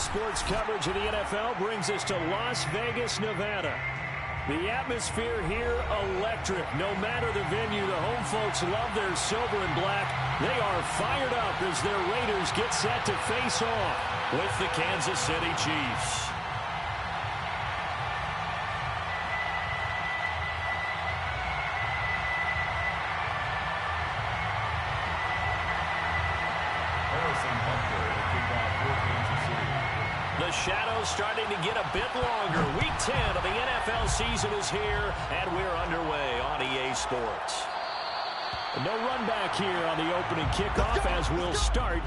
sports coverage of the NFL brings us to Las Vegas, Nevada. The atmosphere here, electric. No matter the venue, the home folks love their silver and black. They are fired up as their Raiders get set to face off with the Kansas City Chiefs. The shadow's starting to get a bit longer. Week 10 of the NFL season is here, and we're underway on EA Sports. No run back here on the opening kickoff as we'll start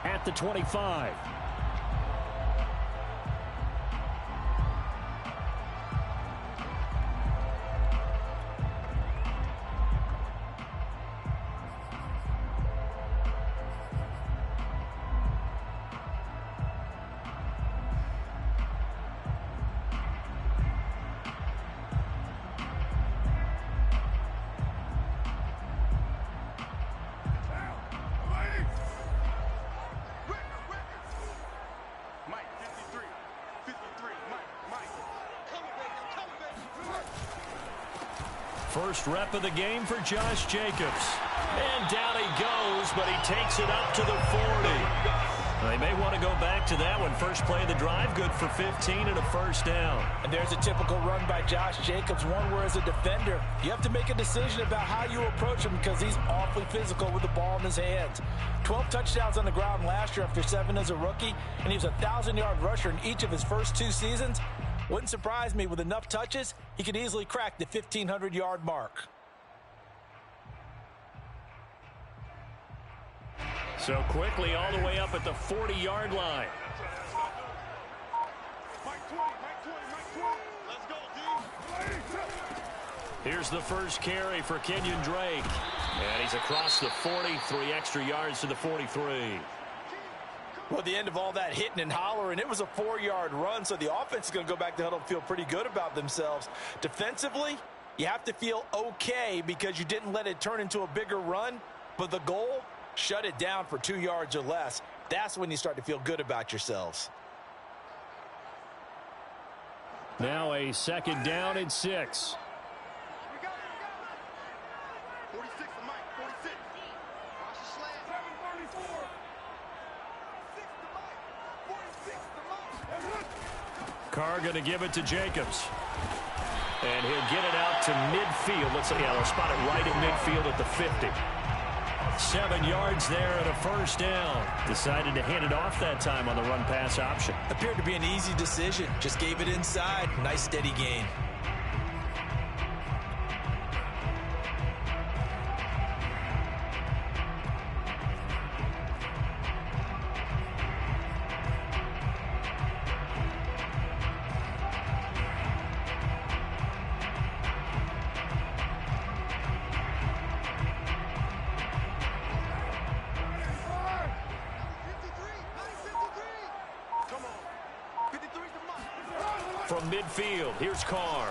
at the 25. First rep of the game for Josh Jacobs. And down he goes, but he takes it up to the 40. They may want to go back to that one. First play of the drive, good for 15 and a first down. And there's a typical run by Josh Jacobs, one where as a defender, you have to make a decision about how you approach him because he's awfully physical with the ball in his hands. 12 touchdowns on the ground last year after 7 as a rookie, and he was a 1,000-yard rusher in each of his first 2 seasons. Wouldn't surprise me with enough touches, he could easily crack the 1,500-yard mark. So quickly all the way up at the 40-yard line. Here's the first carry for Kenyon Drake. And he's across the 40, 3 extra yards to the 43. Well, at the end of all that hitting and hollering, it was a 4-yard run, so the offense is going to go back to huddle and feel pretty good about themselves. Defensively, you have to feel okay because you didn't let it turn into a bigger run, but the goal, shut it down for 2 yards or less. That's when you start to feel good about yourselves. Now a second down and 6. Carr going to give it to Jacobs. And he'll get it out to midfield. Let's see, yeah, they'll spot it right at midfield at the 50. 7 yards there and a first down. Decided to hand it off that time on the run-pass option. Appeared to be an easy decision. Just gave it inside. Nice steady gain. From midfield, here's Carr.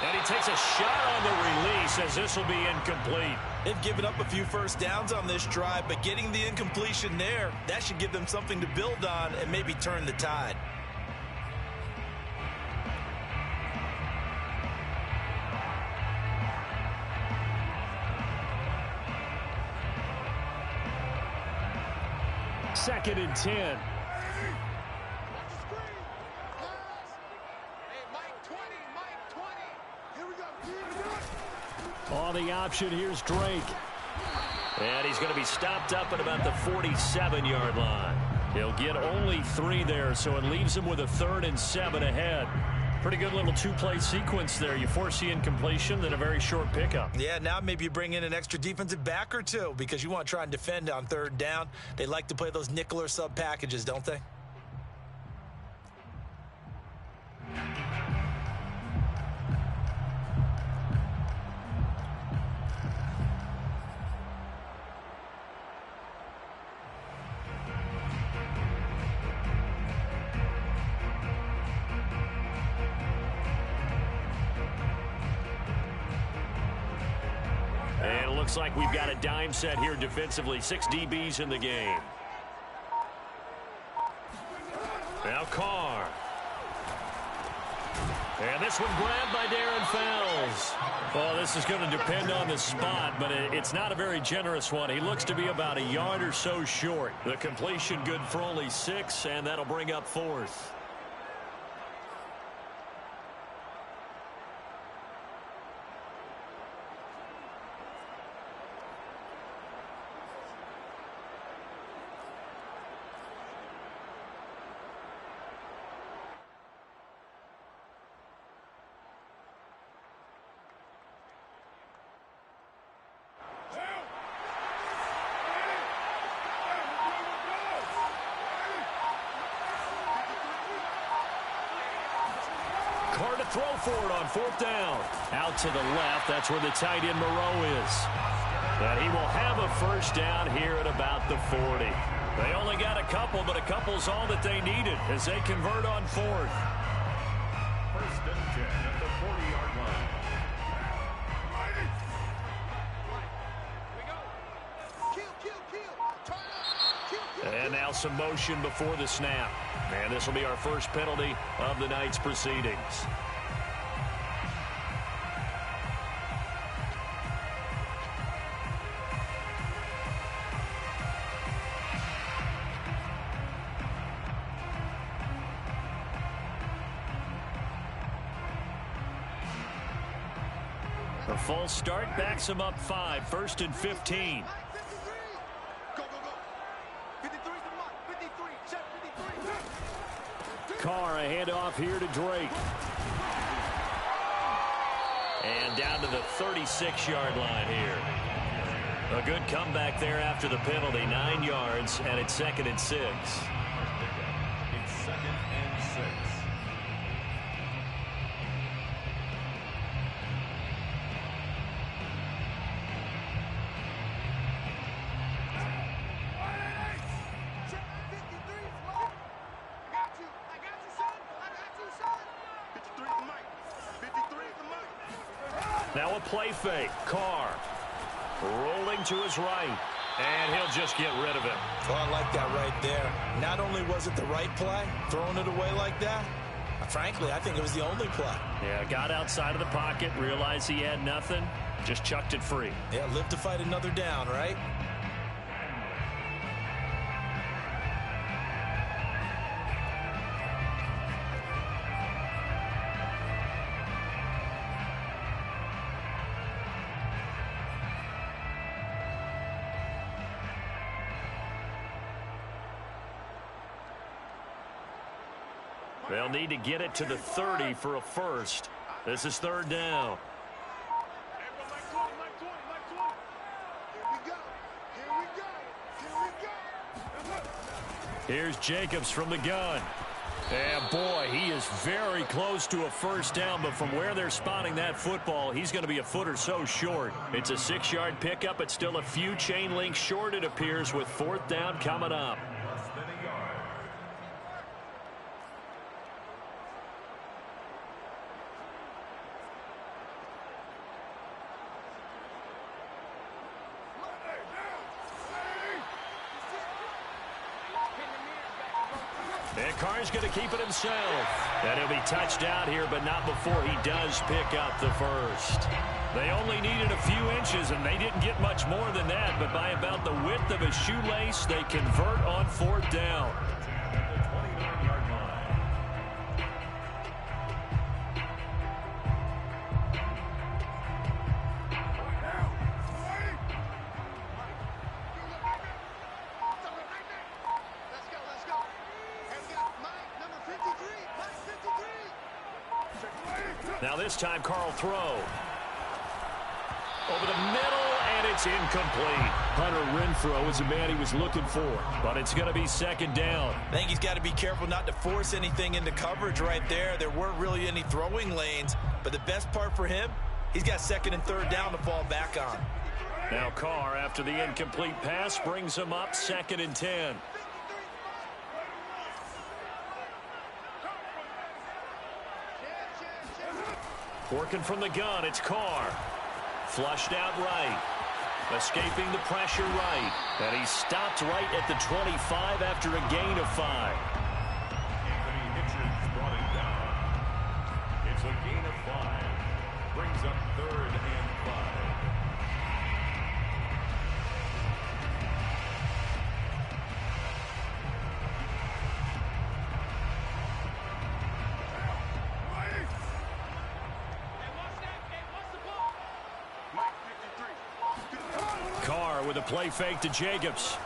And he takes a shot on the release as this will be incomplete. They've given up a few first downs on this drive, but getting the incompletion there, that should give them something to build on and maybe turn the tide. Second and 10. On the option, here's Drake. And he's going to be stopped up at about the 47-yard line. He'll get only 3 there, so it leaves him with a 3rd and 7 ahead. Pretty good little 2-play sequence there. You force the incompletion, then a very short pickup. Yeah, now maybe you bring in an extra defensive back or 2 because you want to try and defend on 3rd down. They like to play those nickel or sub packages, don't they? Looks like we've got a dime set here defensively. 6 DBs in the game. Now Carr. And this one grabbed by Darren Fells. Well, this is going to depend on the spot, but it's not a very generous one. He looks to be about a yard or so short. The completion good for only 6, and that'll bring up 4th. Hard to throw for it on 4th down. Out to the left, that's where the tight end Moreau is. And he will have a 1st down here at about the 40. They only got a couple, but a couple's all that they needed as they convert on 4th. 1st and 10 at the 40-yard line. And now some motion before the snap. And this will be our first penalty of the night's proceedings. The false start backs him up 5, 1st and 15. Carr, a handoff here to Drake. And down to the 36-yard line here. A good comeback there after the penalty, 9 yards, and it's 2nd and 6. It's 2nd and 6. Now a play fake. Carr rolling to his right. And he'll just get rid of it. Oh, I like that right there. Not only was it the right play, throwing it away like that, frankly, I think it was the only play. Yeah, got outside of the pocket, realized he had nothing, just chucked it free. Yeah, live to fight another down, right? They'll need to get it to the 30 for a 1st. This is 3rd down. Here's Jacobs from the gun. And boy, he is very close to a 1st down, but from where they're spotting that football, he's going to be a foot or so short. It's a 6-yard pickup. It's still a few chain links short, it appears, with 4th down coming up. And Carr's going to keep it himself. And he'll be touched out here, but not before he does pick up the 1st. They only needed a few inches, and they didn't get much more than that. But by about the width of a shoelace, they convert on 4th down. Now this time, Carl throw. Over the middle, and it's incomplete. Hunter Renfrow is the man he was looking for, but it's going to be 2nd down. I think he's got to be careful not to force anything into coverage right there. There weren't really any throwing lanes, but the best part for him, he's got 2nd and 3rd down to fall back on. Now Carr, after the incomplete pass, brings him up 2nd and 10. Working from the gun, it's Carr. Flushed out right. Escaping the pressure right. And he stopped right at the 25 after a gain of 5. Carr with a play fake to Jacobs.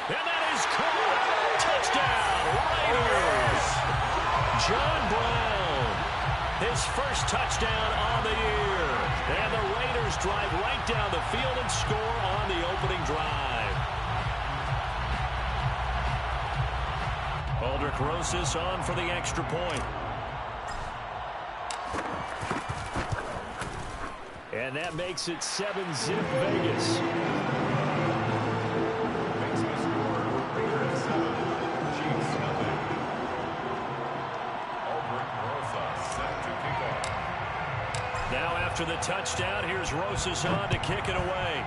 And that is caught. Touchdown, Raiders. John Brown, his first touchdown on the year. And the Raiders drive right down the field and score on the opening drive. Aldrich Rosas on for the extra point. And that makes it 7-zip Vegas. Makes the score Raiders 7, Chiefs nothing. Aldrich Rosas set to kick off. Now after the touchdown, here's Rosas on to kick it away.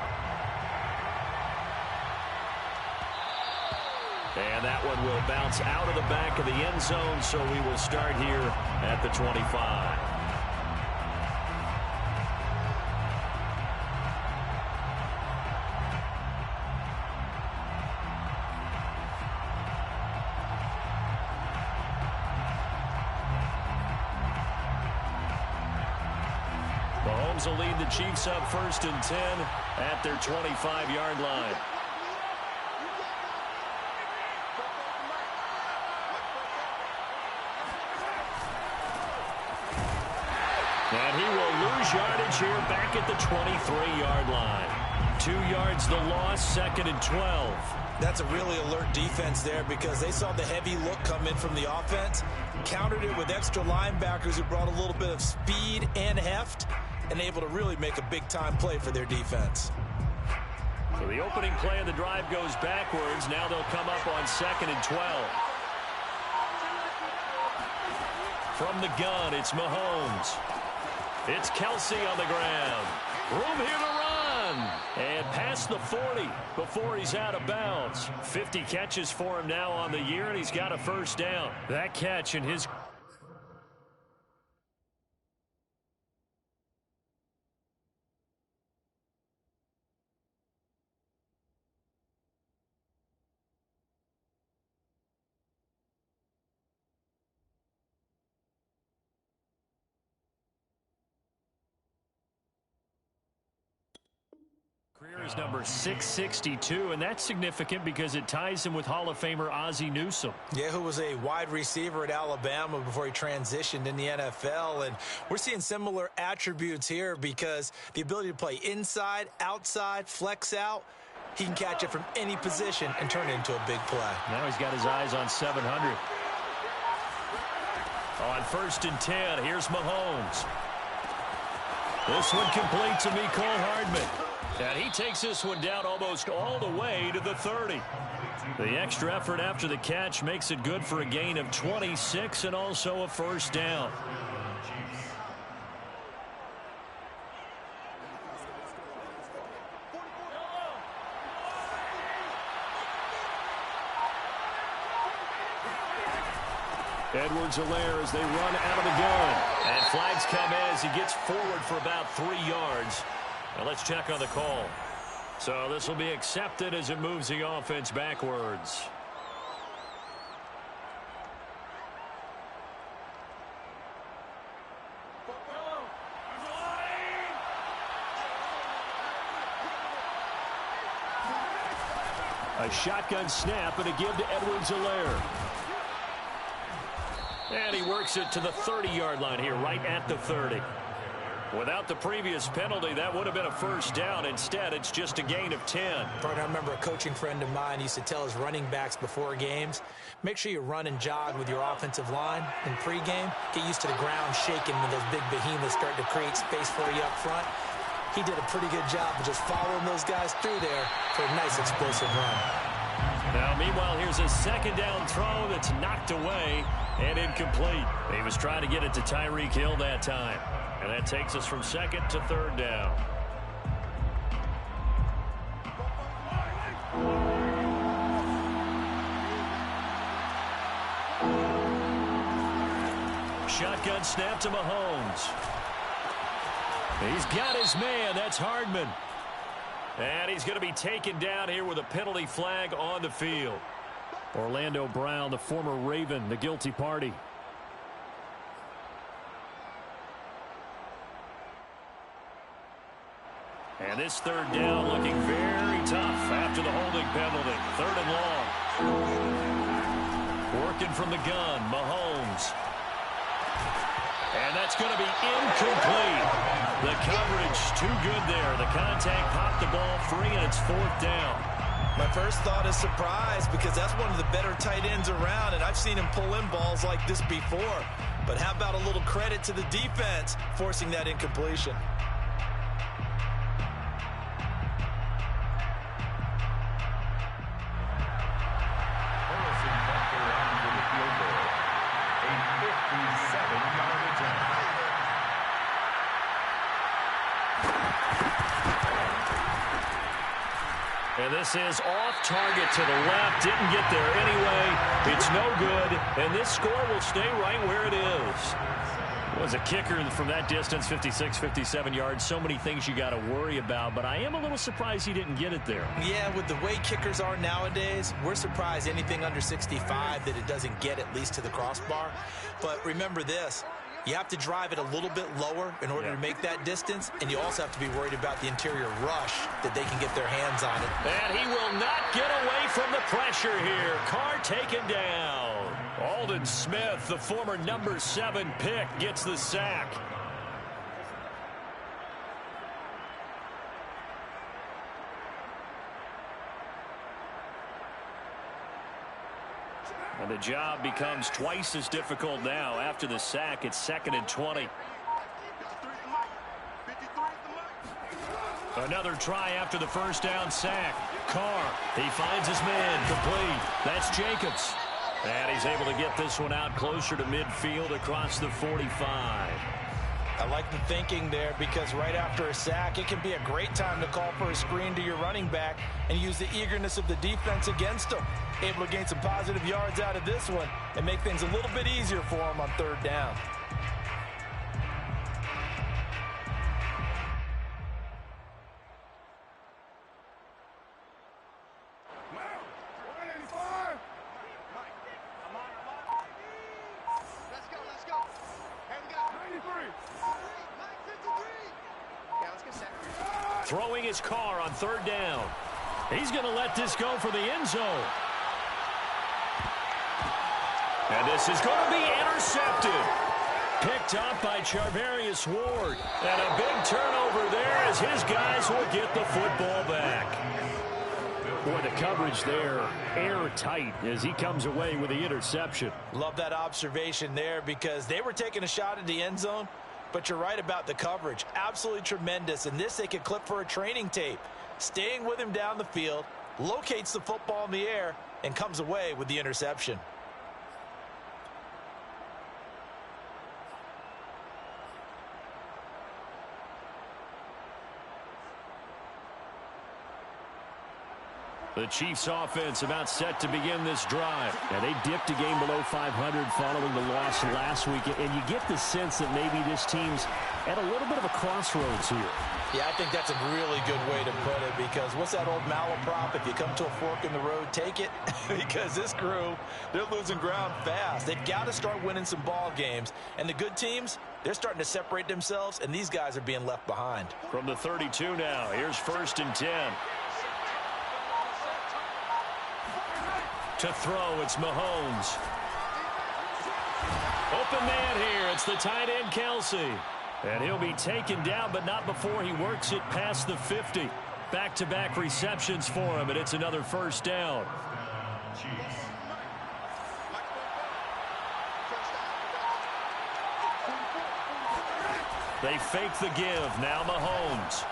And that one will bounce out of the back of the end zone, so we will start here at the 25. Mahomes will lead the Chiefs up 1st and 10 at their 25-yard line. And he will lose yardage here back at the 23-yard line. 2 yards the loss, 2nd and 12. That's a really alert defense there because they saw the heavy look come in from the offense, countered it with extra linebackers who brought a little bit of speed and heft, and able to really make a big-time play for their defense. So the opening play of the drive goes backwards. Now they'll come up on 2nd and 12. From the gun, it's Mahomes. It's Kelsey on the ground. Room here to run. And past the 40 before he's out of bounds. 50 catches for him now on the year, and he's got a first down. That catch in his... Career is number 662, and that's significant because it ties him with Hall of Famer Ozzie Newsome. Yeah, who was a wide receiver at Alabama before he transitioned in the NFL. And we're seeing similar attributes here because the ability to play inside, outside, flex out, he can catch it from any position and turn it into a big play. Now he's got his eyes on 700. On 1st and 10, here's Mahomes. This one complete to Mecole Hardman. And he takes this one down almost all the way to the 30. The extra effort after the catch makes it good for a gain of 26 and also a first down. Edwards-Helaire as they run out of the gun. And flags come in as he gets forward for about 3 yards. Now let's check on the call. So this will be accepted as it moves the offense backwards. A shotgun snap and a give to Edwards-Helaire. And he works it to the 30-yard line here, right at the 30. Without the previous penalty, that would have been a first down. Instead, it's just a gain of 10. Partner, I remember a coaching friend of mine used to tell his running backs before games, make sure you run and jog with your offensive line in pregame. Get used to the ground shaking when those big behemoths start to create space for you up front. He did a pretty good job of just following those guys through there for a nice explosive run. Now, meanwhile, here's a second down throw that's knocked away and incomplete. He was trying to get it to Tyreek Hill that time. And that takes us from 2nd to 3rd down. Shotgun snap to Mahomes. He's got his man. That's Hardman. And he's going to be taken down here with a penalty flag on the field. Orlando Brown, the former Raven, the guilty party. And this third down looking very tough after the holding penalty. 3rd and long. Working from the gun, Mahomes. And that's going to be incomplete. The coverage too good there. The contact popped the ball free, and it's 4th down. My first thought is surprise because that's one of the better tight ends around, and I've seen him pull in balls like this before. But how about a little credit to the defense forcing that incompletion? And this is off target to the left. Didn't get there anyway. It's no good. And this score will stay right where it is. Was a kicker from that distance, 56, 57 yards. So many things you got to worry about, but I am a little surprised he didn't get it there. Yeah, with the way kickers are nowadays, we're surprised anything under 65 that it doesn't get at least to the crossbar. But remember this, you have to drive it a little bit lower in order to make that distance, and you also have to be worried about the interior rush that they can get their hands on it. And he will not get away from the pressure here. Carr taken down. Aldon Smith, the former number 7 pick, gets the sack. And the job becomes twice as difficult now. After the sack, it's 2nd and 20. Another try after the first down sack. Carr, he finds his man, complete. That's Jacobs. And he's able to get this one out closer to midfield across the 45. I like the thinking there because right after a sack, it can be a great time to call for a screen to your running back and use the eagerness of the defense against him. Able to gain some positive yards out of this one and make things a little bit easier for him on 3rd down. Throwing his Carr on 3rd down. He's going to let this go for the end zone. And this is going to be intercepted. Picked up by Charvarius Ward. And a big turnover there as his guys will get the football back. Boy, the coverage there, airtight as he comes away with the interception. Love that observation there because they were taking a shot at the end zone. But you're right about the coverage. Absolutely tremendous. And this they could clip for a training tape. Staying with him down the field, locates the football in the air, and comes away with the interception. The Chiefs offense about set to begin this drive. And they dipped a game below 500 following the loss last week. And you get the sense that maybe this team's at a little bit of a crossroads here. Yeah, I think that's a really good way to put it because what's that old malaprop? If you come to a fork in the road, take it. Because this crew, they're losing ground fast. They've got to start winning some ball games. And the good teams, they're starting to separate themselves, and these guys are being left behind. From the 32 now, here's 1st and 10. To throw, it's Mahomes. Open man here. It's the tight end, Kelsey. And he'll be taken down, but not before he works it past the 50. Back-to-back receptions for him, and it's another 1st down. They fake the give. Now Mahomes.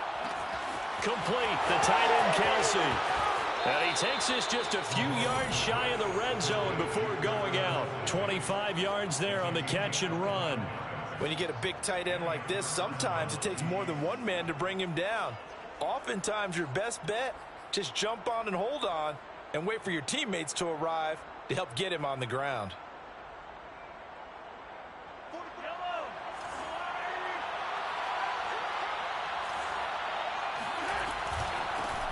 Complete. The tight end, Kelsey. And he takes this just a few yards shy of the red zone before going out. 25 yards there on the catch and run. When you get a big tight end like this, sometimes it takes more than one man to bring him down. Oftentimes, your best bet, just jump on and hold on and wait for your teammates to arrive to help get him on the ground.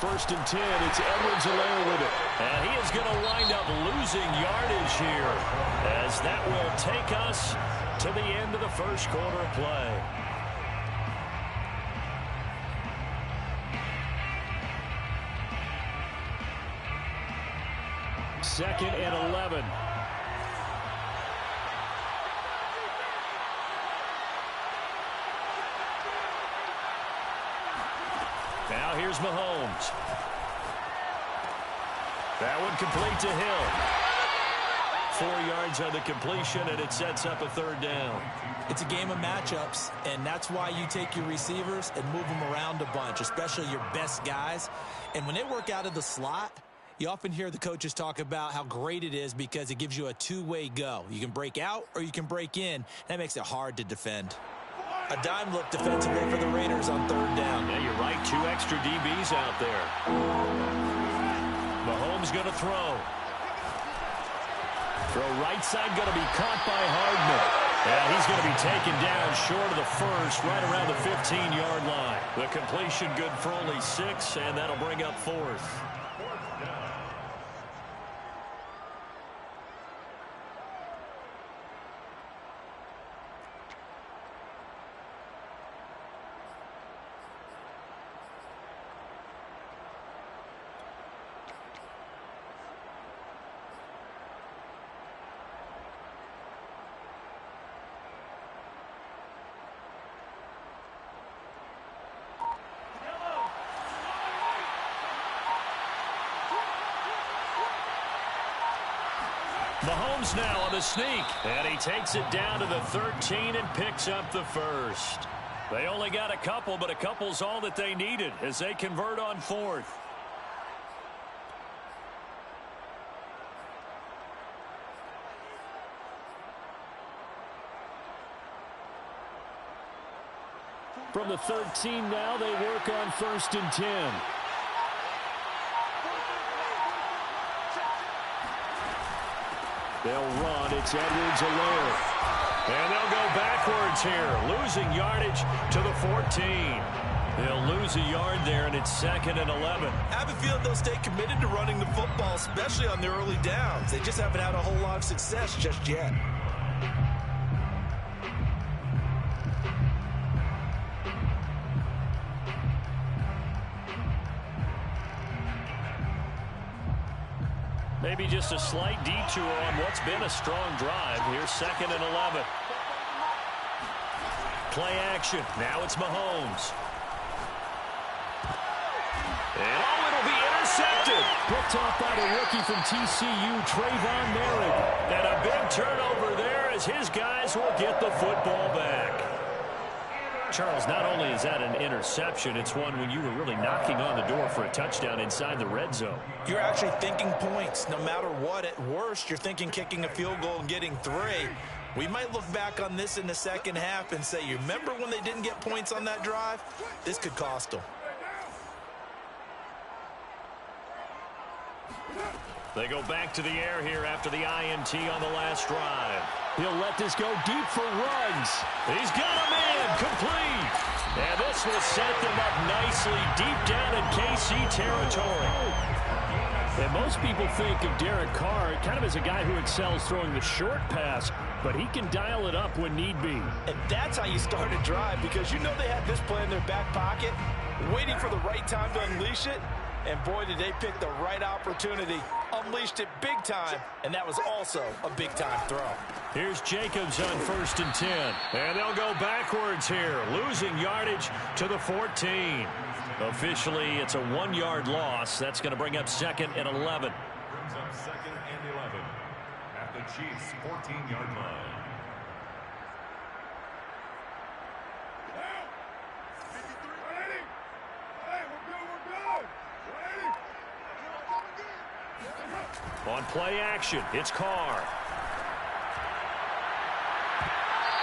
First and 10, it's Edwards-Helaire with it. And he is going to wind up losing yardage here as that will take us to the end of the first quarter of play. 2nd and 11. Now here's Mahomes. That one complete to Hill. 4 yards on the completion, and it sets up a 3rd down. It's a game of matchups, and that's why you take your receivers and move them around a bunch, especially your best guys. And when they work out of the slot, you often hear the coaches talk about how great it is because it gives you a two-way go. You can break out or you can break in. That makes it hard to defend. A dime look defensively for the Raiders on 3rd down. Yeah, you're right. 2 extra DBs out there. Mahomes going to throw. Throw right side going to be caught by Hardman. And he's going to be taken down short of the first, right around the 15-yard line. The completion good for only 6, and that'll bring up 4th. Mahomes now on the sneak, and he takes it down to the 13 and picks up the 1st. They only got a couple, but a couple's all that they needed as they convert on 4th. From the 13 now, they work on 1st and 10. They'll run. It's Edwards-Helaire. And they'll go backwards here, losing yardage to the 14. They'll lose a yard there, and it's 2nd and 11. I have a feeling they'll stay committed to running the football, especially on their early downs. They just haven't had a whole lot of success just yet. Maybe just a slight detour on what's been a strong drive. Here's 2nd and 11. Play action. Now it's Mahomes. And it'll be intercepted. Picked off by the rookie from TCU, Trayvon Merrick. And a big turnover there as his guys will get the football back. Charles, not only is that an interception, it's one when you were really knocking on the door for a touchdown inside the red zone. You're actually thinking points. No matter what, at worst, you're thinking kicking a field goal and getting 3. We might look back on this in the second half and say, you remember when they didn't get points on that drive? This could cost them. They go back to the air here after the INT on the last drive. He'll let this go deep for Ruggs. He's got a man complete. And this will set them up nicely deep down in KC territory. And most people think of Derek Carr kind of as a guy who excels throwing the short pass, but he can dial it up when need be. And that's how you start a drive, because you know they had this play in their back pocket, waiting for the right time to unleash it. And boy, did they pick the right opportunity. Unleashed it big time, and that was also a big-time throw. Here's Jacobs on 1st and 10. And they'll go backwards here, losing yardage to the 14. Officially, it's a 1-yard loss. That's going to bring up 2nd and 11. Brings up 2nd and 11 at the Chiefs' 14-yard line. On play action, it's Carr.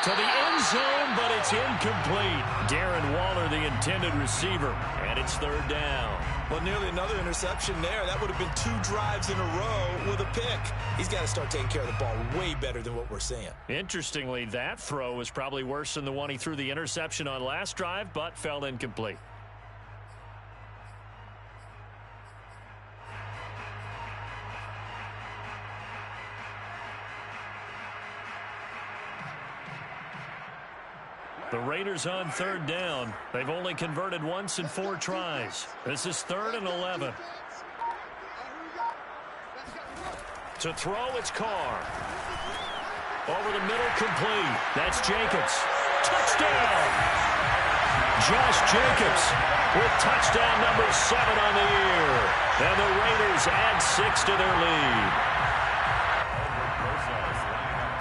To the end zone, but it's incomplete. Darren Waller, the intended receiver, and it's 3rd down. Well, nearly another interception there. That would have been 2 drives in a row with a pick. He's got to start taking care of the ball way better than what we're seeing. Interestingly, that throw was probably worse than the one he threw the interception on last drive, but fell incomplete. The Raiders on 3rd down. They've only converted once in 4 tries. This is 3rd and 11. To throw, it's Carr. Over the middle, complete. That's Jacobs. Touchdown! Josh Jacobs with touchdown number 7 on the year. And the Raiders add 6 to their lead.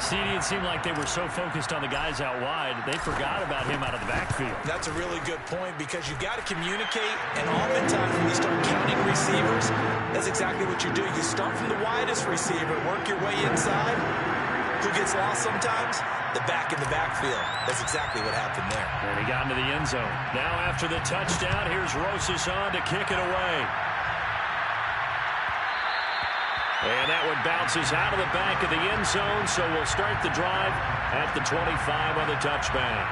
CD, it seemed like they were so focused on the guys out wide, they forgot about him out of the backfield. That's a really good point because you've got to communicate, and oftentimes when you start counting receivers, that's exactly what you do. You start from the widest receiver, work your way inside. Who gets lost sometimes? The back in the backfield. That's exactly what happened there. And he got into the end zone. Now after the touchdown, here's Rosas on to kick it away. And that one bounces out of the back of the end zone, so we'll start the drive at the 25 on the touchback.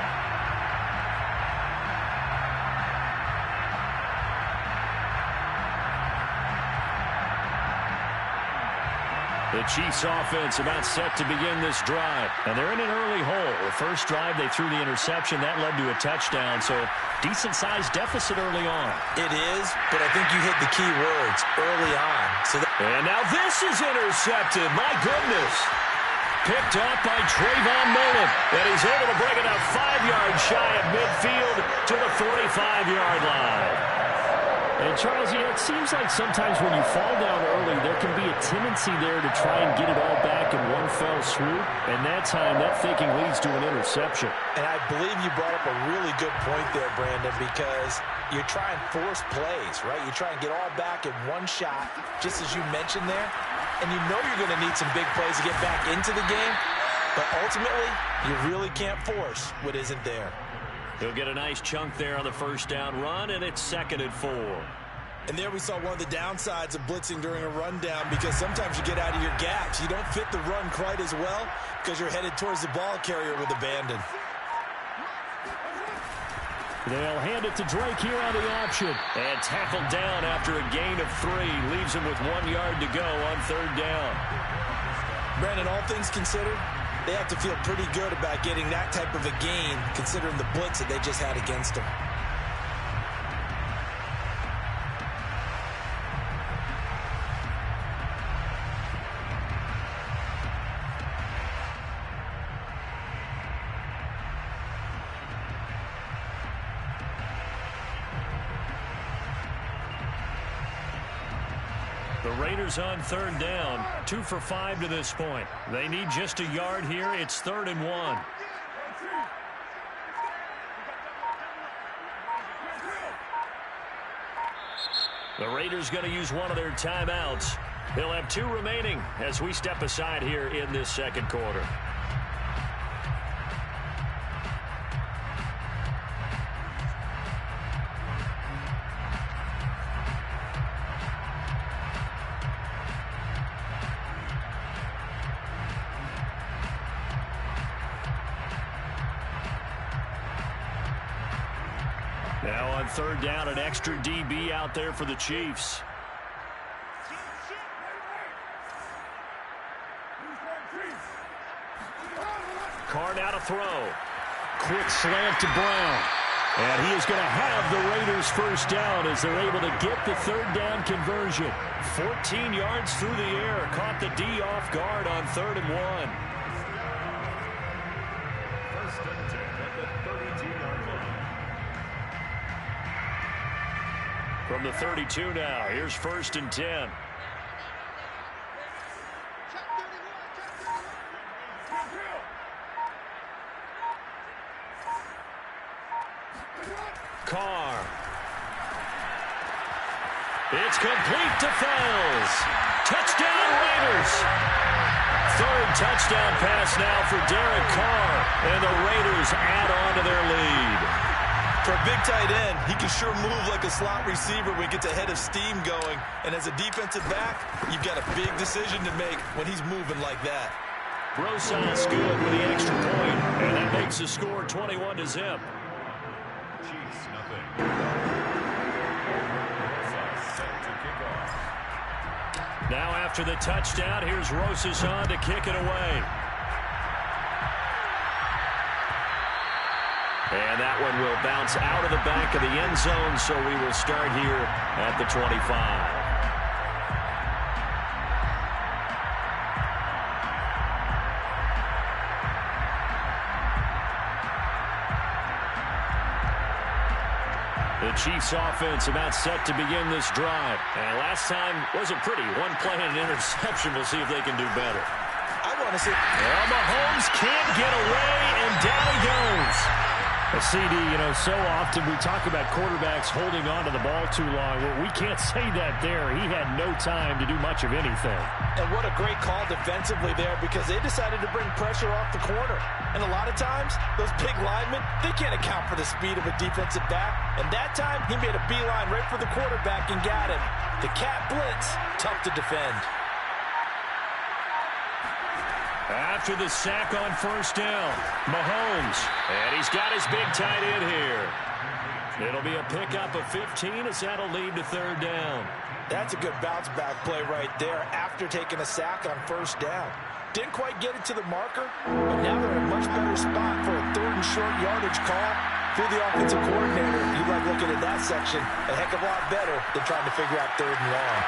The Chiefs offense about set to begin this drive. And they're in an early hole. The first drive, they threw the interception. That led to a touchdown, so decent-sized deficit early on. It is, but I think you hit the key words, early on. And now this is intercepted. My goodness. Picked up by Trayvon Mullen. And he's able to bring it up 5 yards shy of midfield to the 45-yard line. And, Charles, you know, it seems like sometimes when you fall down early, there can be a tendency there to try and get it all back in one fell swoop. And that time, that thinking leads to an interception. And I believe you brought up a really good point there, Brandon, because you try and force plays, right? You try and get all back in one shot, just as you mentioned there. And you know you're going to need some big plays to get back into the game. But ultimately, you really can't force what isn't there. He'll get a nice chunk there on the first down run, and it's 2nd and 4. And there we saw one of the downsides of blitzing during a rundown because sometimes you get out of your gaps. You don't fit the run quite as well because you're headed towards the ball carrier with abandon. They'll hand it to Drake here on the option. And tackled down after a gain of 3. Leaves him with 1 yard to go on 3rd down. Brandon, all things considered, they have to feel pretty good about getting that type of a gain considering the blitz that they just had against them. The Raiders on 3rd down, 2 for 5 to this point. They need just a yard here. It's 3rd and 1. The Raiders going to use one of their timeouts. They'll have 2 remaining as we step aside here in this 2nd quarter. Now on 3rd down, an extra DB out there for the Chiefs. Carr now to throw. Quick slant to Brown. And he is going to have the Raiders first down as they're able to get the 3rd down conversion. 14 yards through the air. Caught the D off guard on 3rd and 1. First and 10 at the 32-yard line. From the 32 now, here's 1st and 10. Carr. It's complete to Fells. Touchdown Raiders. 3rd touchdown pass now for Derek Carr. And the Raiders add on to their lead. For a big tight end, he can sure move like a slot receiver when he gets a head of steam going. And as a defensive back, you've got a big decision to make when he's moving like that. Rosas good with the extra point, and that makes the score 21-0. Chiefs, nothing. Set to kick off. Now after the touchdown, here's Rosas on to kick it away. And that one will bounce out of the back of the end zone, so we will start here at the 25. Chiefs offense about set to begin this drive. And last time wasn't pretty. One play and an interception. We'll see if they can do better. I want to see. Well, Mahomes can't get away, and down he goes. A CD, so often we talk about quarterbacks holding on to the ball too long. Well, we can't say that there. He had no time to do much of anything. And what a great call defensively there, because they decided to bring pressure off the corner. And a lot of times, those big linemen, they can't account for the speed of a defensive back. And that time, he made a beeline right for the quarterback and got him. The cat blitz, tough to defend. After the sack on first down, Mahomes, and he's got his big tight end here. It'll be a pickup of 15 as that'll lead to third down. That's a good bounce-back play right there after taking a sack on first down. Didn't quite get it to the marker, but now they're in a much better spot for a third and short yardage call. Through the offensive coordinator, you like looking at that section a heck of a lot better than trying to figure out third and long.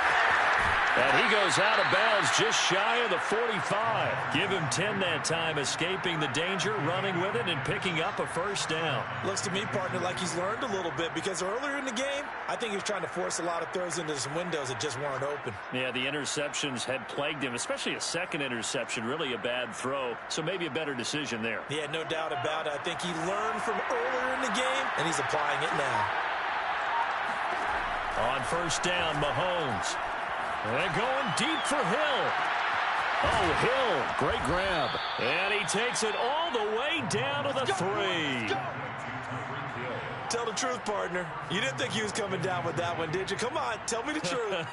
And he goes out of bounds just shy of the 45. Give him 10 that time, escaping the danger, running with it, and picking up a first down. Looks to me, partner, like he's learned a little bit, because earlier in the game, I think he was trying to force a lot of throws into some windows that just weren't open. Yeah, the interceptions had plagued him, especially a second interception, really a bad throw. So maybe a better decision there. Yeah, no doubt about it. I think he learned from earlier in the game, and he's applying it now. On first down, Mahomes. They're going deep for Hill. Oh, Hill, great grab. And he takes it all the way down to the 3. Tell the truth, partner. You didn't think he was coming down with that one, did you? Come on, tell me the truth.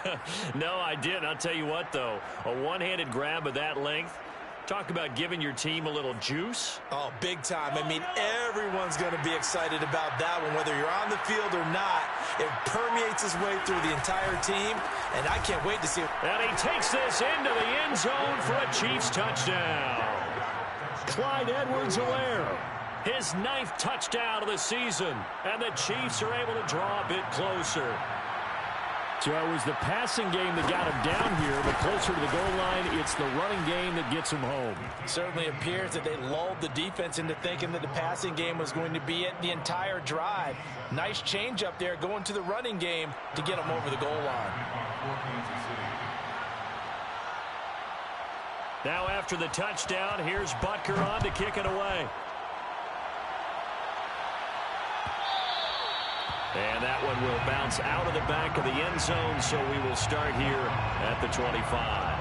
No, I didn't. I'll tell you what, though. A one-handed grab of that length. Talk about giving your team a little juice. Oh, big time. I mean, everyone's going to be excited about that one, whether you're on the field or not. It permeates its way through the entire team, and I can't wait to see it. And he takes this into the end zone for a Chiefs touchdown. Clyde Edwards-Helaire, his 9th touchdown of the season, and the Chiefs are able to draw a bit closer. So it was the passing game that got him down here, but closer to the goal line, it's the running game that gets him home. Certainly appears that they lulled the defense into thinking that the passing game was going to be it the entire drive. Nice change up there going to the running game to get him over the goal line. Now after the touchdown, here's Butker on to kick it away. And that one will bounce out of the back of the end zone, so we will start here at the 25.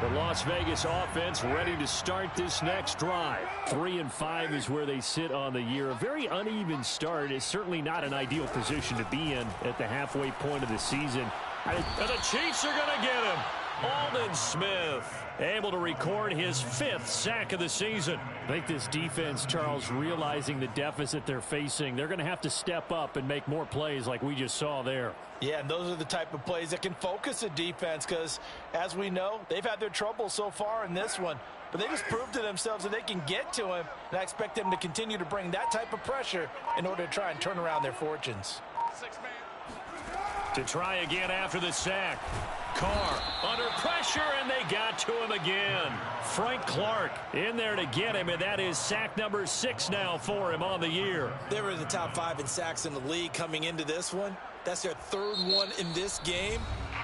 The Las Vegas offense ready to start this next drive. 3-5 is where they sit on the year. A very uneven start is certainly not an ideal position to be in at the halfway point of the season. And the Chiefs are going to get him. Aldon Smith able to record his 5th sack of the season. I think this defense, Charles, realizing the deficit they're facing, they're going to have to step up and make more plays like we just saw there. Yeah, and those are the type of plays that can focus a defense because, as we know, they've had their trouble so far in this one. But they just proved to themselves that they can get to him, and I expect them to continue to bring that type of pressure in order to try and turn around their fortunes. To try again after the sack. Carr under pressure, and they got to him again. Frank Clark in there to get him, and that is sack number 6 now for him on the year. They were in the top 5 in sacks in the league coming into this one. That's their 3rd one in this game.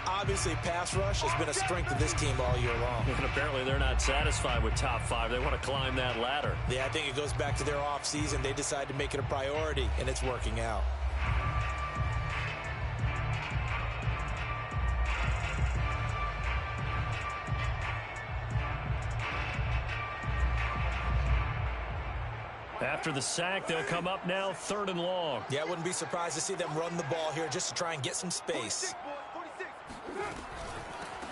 Obviously, pass rush has been a strength of this team all year long. And apparently they're not satisfied with top 5. They want to climb that ladder. Yeah, I think it goes back to their offseason. They decided to make it a priority, and it's working out. After the sack, they'll come up now 3rd and long. Yeah, I wouldn't be surprised to see them run the ball here just to try and get some space.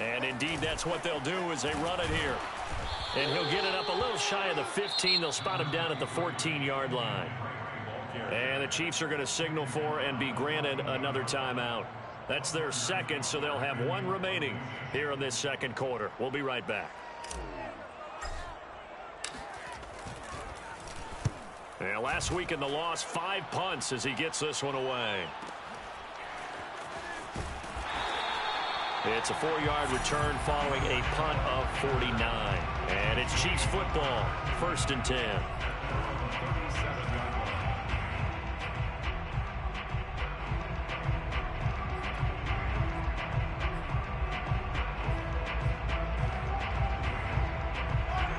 And indeed, that's what they'll do as they run it here. And he'll get it up a little shy of the 15. They'll spot him down at the 14-yard line. And the Chiefs are going to signal for and be granted another timeout. That's their 2nd, so they'll have 1 remaining here in this 2nd quarter. We'll be right back. And last week in the loss, 5 punts as he gets this one away. It's a 4-yard return following a punt of 49. And it's Chiefs football, 1st and 10.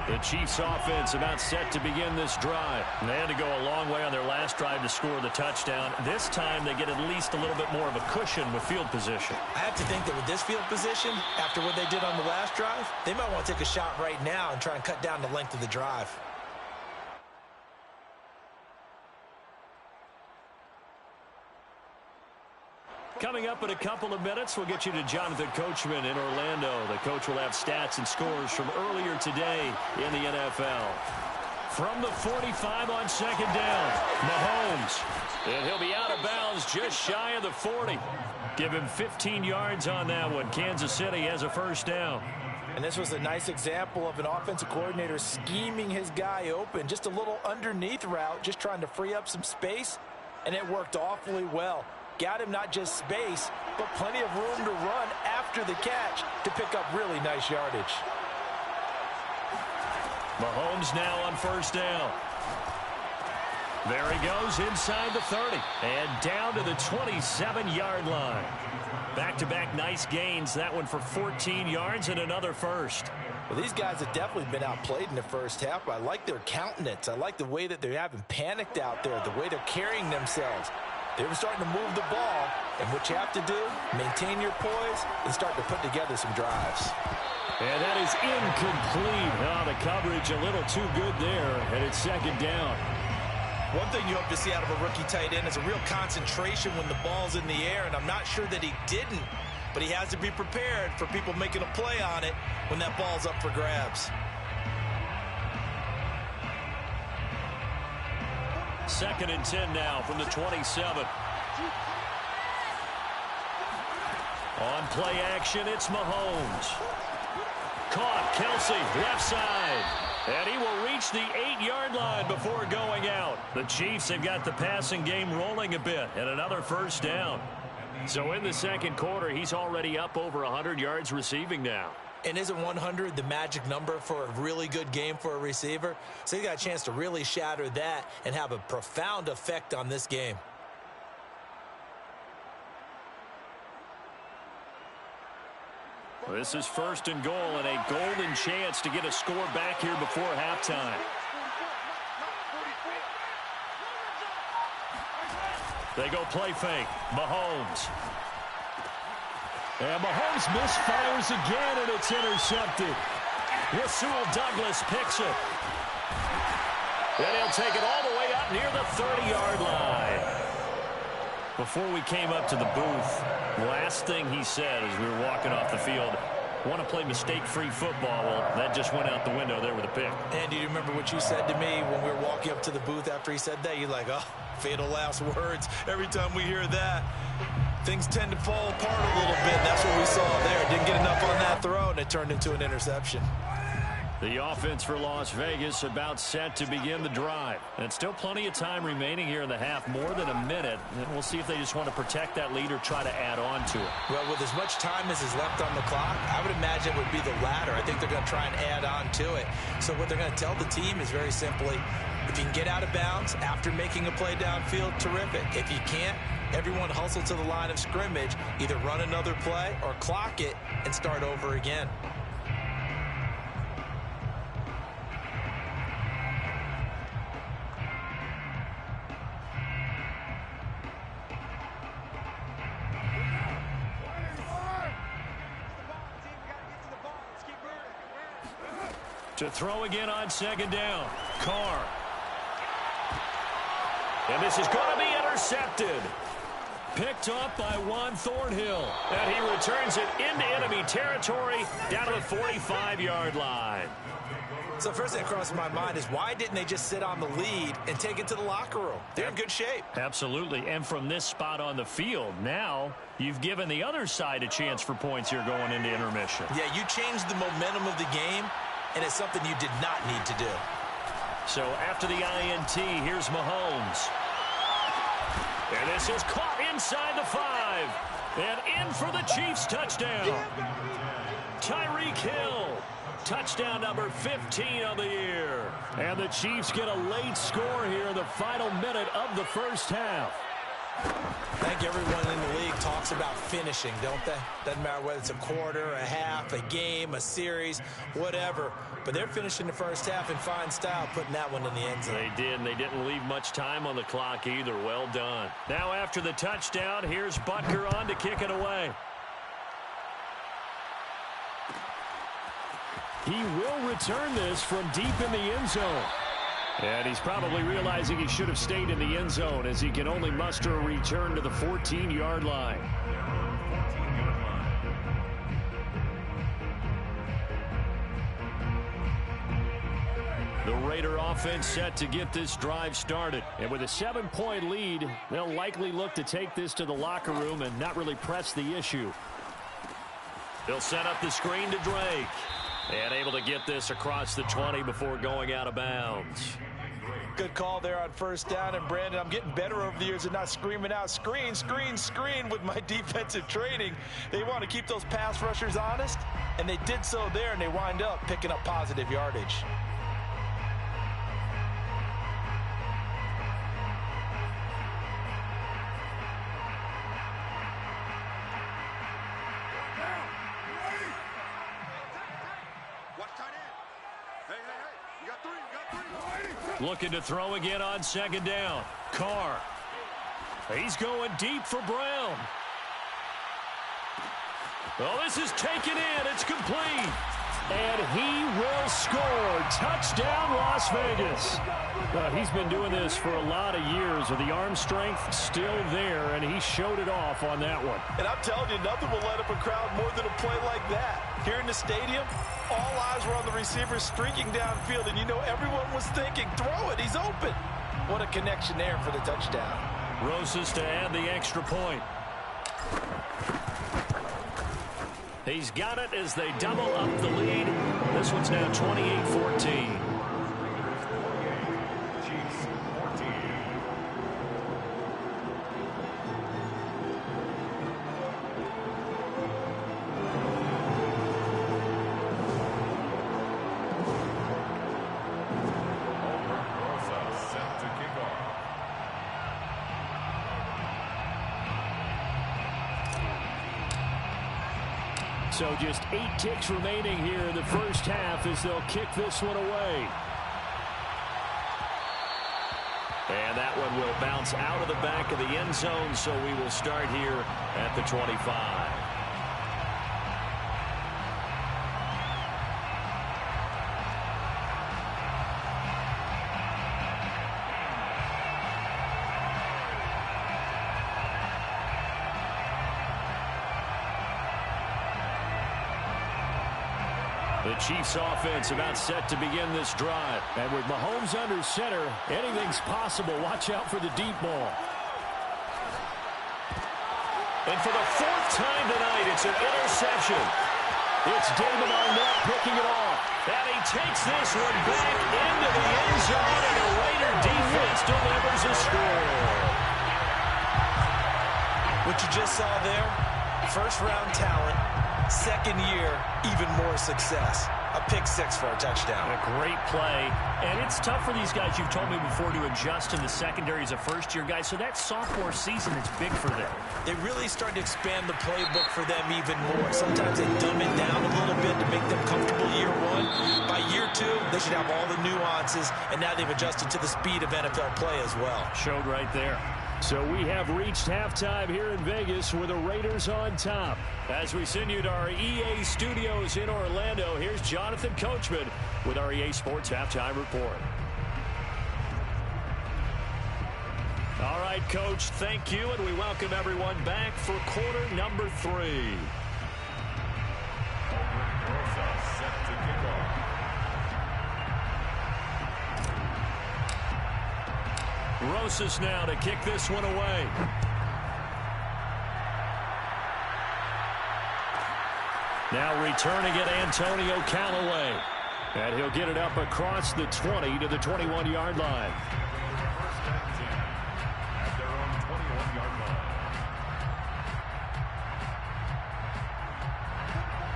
The Chiefs offense about set to begin this drive. And they had to go a long way on their last drive to score the touchdown. This time they get at least a little bit more of a cushion with field position. I have to think that with this field position, after what they did on the last drive, they might want to take a shot right now and try and cut down the length of the drive. Coming up in a couple of minutes, we'll get you to Jonathan Coachman in Orlando. The coach will have stats and scores from earlier today in the NFL. From the 45 on 2nd down, Mahomes. And he'll be out of bounds just shy of the 40. Give him 15 yards on that one. Kansas City has a 1st down. And this was a nice example of an offensive coordinator scheming his guy open. Just a little underneath route, just trying to free up some space, and it worked awfully well. Got him not just space, but plenty of room to run after the catch to pick up really nice yardage. Mahomes now on 1st down. There he goes inside the 30 and down to the 27-yard line. Back-to-back nice gains. That one for 14 yards and another 1st. Well, these guys have definitely been outplayed in the first half, but I like their countenance. I like the way that they haven't panicked out there, the way they're carrying themselves. They were starting to move the ball, and what you have to do, maintain your poise and start to put together some drives. And that is incomplete. Oh, the coverage a little too good there, and it's 2nd down. One thing you hope to see out of a rookie tight end is a real concentration when the ball's in the air, and I'm not sure that he didn't, but he has to be prepared for people making a play on it when that ball's up for grabs. 2nd and 10 now from the 27. On play action, it's Mahomes. Caught, Kelsey, left side. And he will reach the 8-yard line before going out. The Chiefs have got the passing game rolling a bit, and another 1st down. So in the 2nd quarter, he's already up over 100 yards receiving now. And isn't 100 the magic number for a really good game for a receiver? So he got a chance to really shatter that and have a profound effect on this game. This is 1st and goal and a golden chance to get a score back here before halftime. They go play fake. Mahomes. And Mahomes misfires again, and it's intercepted. Rasul Douglas picks it. And he'll take it all the way up near the 30-yard line. Before we came up to the booth, last thing he said as we were walking off the field, want to play mistake-free football. Well, that just went out the window there with a pick. And do you remember what you said to me when we were walking up to the booth after he said that? You're like, oh, fatal last words. Every time we hear that, things tend to fall apart a little bit. That's what we saw there. Didn't get enough on that throw, and it turned into an interception. The offense for Las Vegas about set to begin the drive. And still plenty of time remaining here in the half, more than a minute. And we'll see if they just want to protect that lead or try to add on to it. Well, with as much time as is left on the clock, I would imagine it would be the latter. I think they're going to try and add on to it. So what they're going to tell the team is very simply, if you can get out of bounds after making a play downfield, terrific. If you can't, everyone hustle to the line of scrimmage, either run another play or clock it and start over again. To throw again on 2nd down. Carr. And this is going to be intercepted. Picked up by Juan Thornhill. And he returns it into enemy territory down to the 45-yard line. So first thing that crosses my mind is why didn't they just sit on the lead and take it to the locker room? They're in good shape. Absolutely. And from this spot on the field, now you've given the other side a chance for points here going into intermission. Yeah, you changed the momentum of the game, and it's something you did not need to do. So after the INT, here's Mahomes. And this is caught inside the 5. And in for the Chiefs touchdown. Tyreek Hill. Touchdown number 15 of the year. And the Chiefs get a late score here in the final minute of the first half. I think everyone in the league talks about finishing, don't they? Doesn't matter whether it's a quarter, a half, a game, a series, whatever. But they're finishing the first half in fine style, putting that one in the end zone. They did, and they didn't leave much time on the clock either. Well done. Now after the touchdown, here's Butker on to kick it away. He will return this from deep in the end zone. And he's probably realizing he should have stayed in the end zone as he can only muster a return to the 14-yard line. The Raider offense set to get this drive started. And with a 7-point lead, they'll likely look to take this to the locker room and not really press the issue. They'll set up the screen to Drake. And able to get this across the 20 before going out of bounds. Good call there on first down. And, Brandon, I'm getting better over the years and not screaming out, screen, screen, screen with my defensive training. They want to keep those pass rushers honest, and they did so there, and they wind up picking up positive yardage. Looking to throw again on second down. Carr. He's going deep for Brown. Well, this is taken in. It's complete. And he will score. Touchdown, Las Vegas. He's been doing this for a lot of years with the arm strength still there, and he showed it off on that one. And I'm telling you, nothing will light up a crowd more than a play like that. Here in the stadium, all eyes were on the receiver streaking downfield, and you know everyone was thinking, throw it, he's open. What a connection there for the touchdown. Rosas to add the extra point. He's got it as they double up the lead. This one's now 28-14. So just 8 ticks remaining here in the first half as they'll kick this one away. And that one will bounce out of the back of the end zone, so we will start here at the 25. The Chiefs offense about set to begin this drive. And with Mahomes under center, anything's possible. Watch out for the deep ball. And for the 4th time tonight, it's an interception. It's David Arnett picking it off. And he takes this one back into the end zone, and the Raider defense delivers a score. What you just saw there, first-round talent. Second year, even more success. A pick 6 for a touchdown. A great play. And it's tough for these guys, you've told me before, to adjust in the secondary as a first-year guy. So that sophomore season is big for them. They really start to expand the playbook for them even more. Sometimes they dumb it down a little bit to make them comfortable year 1. By year 2, they should have all the nuances, and now they've adjusted to the speed of NFL play as well. Showed right there. So we have reached halftime here in Vegas with the Raiders on top. As we send you to our EA studios in Orlando, here's Jonathan Coachman with our EA Sports Halftime Report. All right, Coach, thank you, and we welcome everyone back for quarter number 3. Rosas now to kick this one away. Now returning it, Antonio Callaway. And he'll get it up across the 20 to the 21-yard line. At their own 21-yard line.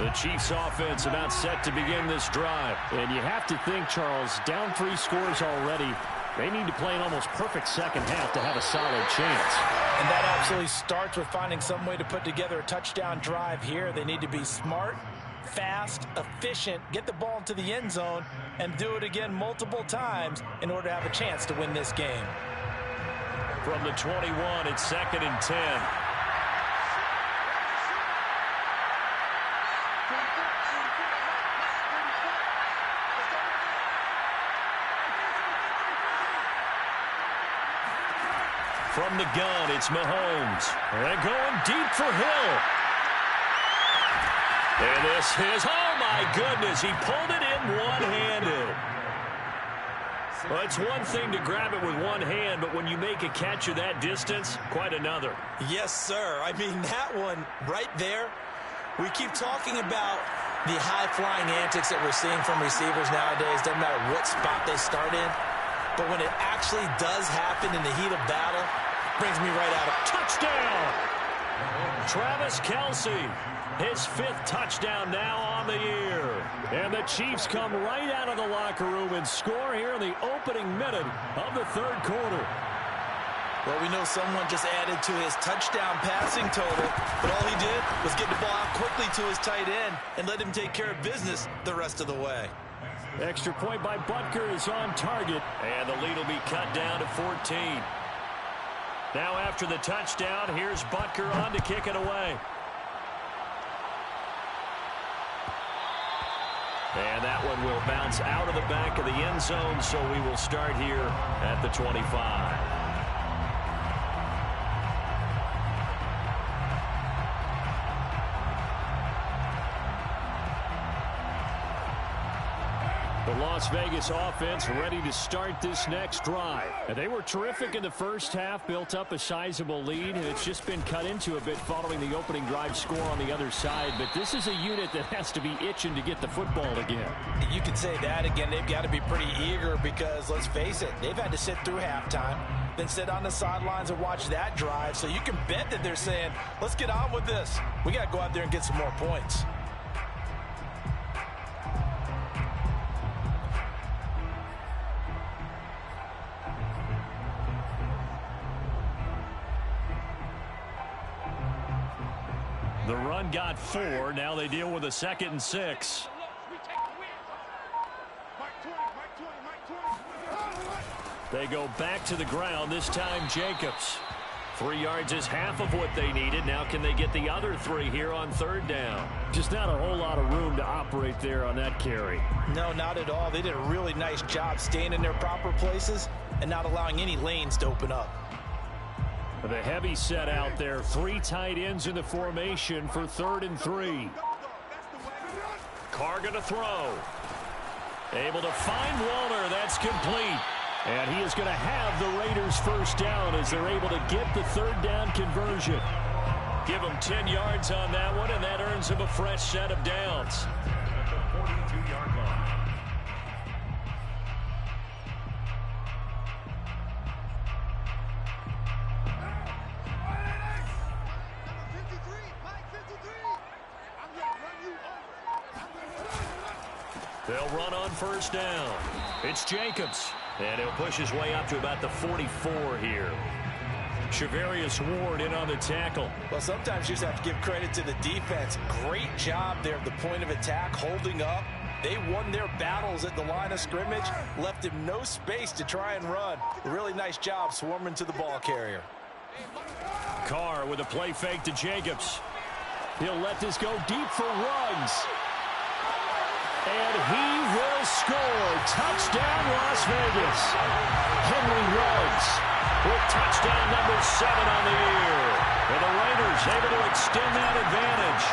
The Chiefs offense about set to begin this drive. And you have to think, Charles, down 3 scores already. They need to play an almost perfect second half to have a solid chance. And that absolutely starts with finding some way to put together a touchdown drive here. They need to be smart, fast, efficient, get the ball into the end zone, and do it again multiple times in order to have a chance to win this game. From the 21, it's 2nd and 10. From the gun, it's Mahomes. And going deep for Hill. And this is, oh my goodness, he pulled it in one-handed. Well, it's one thing to grab it with one hand, but when you make a catch of that distance, quite another. Yes, sir. I mean, that one right there, we keep talking about the high-flying antics that we're seeing from receivers nowadays. Doesn't matter what spot they start in. But when it actually does happen in the heat of battle, brings me right out of touchdown. Travis Kelce, his 5th touchdown now on the year. And the Chiefs come right out of the locker room and score here in the opening minute of the 3rd quarter. Well, we know someone just added to his touchdown passing total, but all he did was get the ball out quickly to his tight end and let him take care of business the rest of the way. Extra point by Butker is on target, and the lead will be cut down to 14. Now after the touchdown, here's Butker on to kick it away. And that one will bounce out of the back of the end zone, so we will start here at the 25. The Las Vegas offense ready to start this next drive. And they were terrific in the first half, built up a sizable lead, and it's just been cut into a bit following the opening drive score on the other side. But this is a unit that has to be itching to get the football again. You can say that again. They've got to be pretty eager because, let's face it, they've had to sit through halftime, then sit on the sidelines and watch that drive. So you can bet that they're saying, let's get on with this. We got to go out there and get some more points. The run got 4. Now they deal with a 2nd and 6. They go back to the ground, this time Jacobs. 3 yards is half of what they needed. Now can they get the other 3 here on 3rd down? Just not a whole lot of room to operate there on that carry. No, not at all. They did a really nice job staying in their proper places and not allowing any lanes to open up. The heavy set out there. 3 tight ends in the formation for 3rd and 3. Carr going to throw. Able to find Walner. That's complete. And he is going to have the Raiders first down as they're able to get the 3rd down conversion. Give him 10 yards on that one, and that earns him a fresh set of downs. At the 42-yard line. They'll run on first down. It's Jacobs. And he'll push his way up to about the 44 here. Shavarius Ward in on the tackle. Well, sometimes you just have to give credit to the defense. Great job there at the point of attack, holding up. They won their battles at the line of scrimmage, left him no space to try and run. Really nice job swarming to the ball carrier. Carr with a play fake to Jacobs. He'll let this go deep for Ruggs. And he will score. Touchdown, Las Vegas. Henry Ruggs with touchdown number 7 on the year. And the Raiders able to extend that advantage.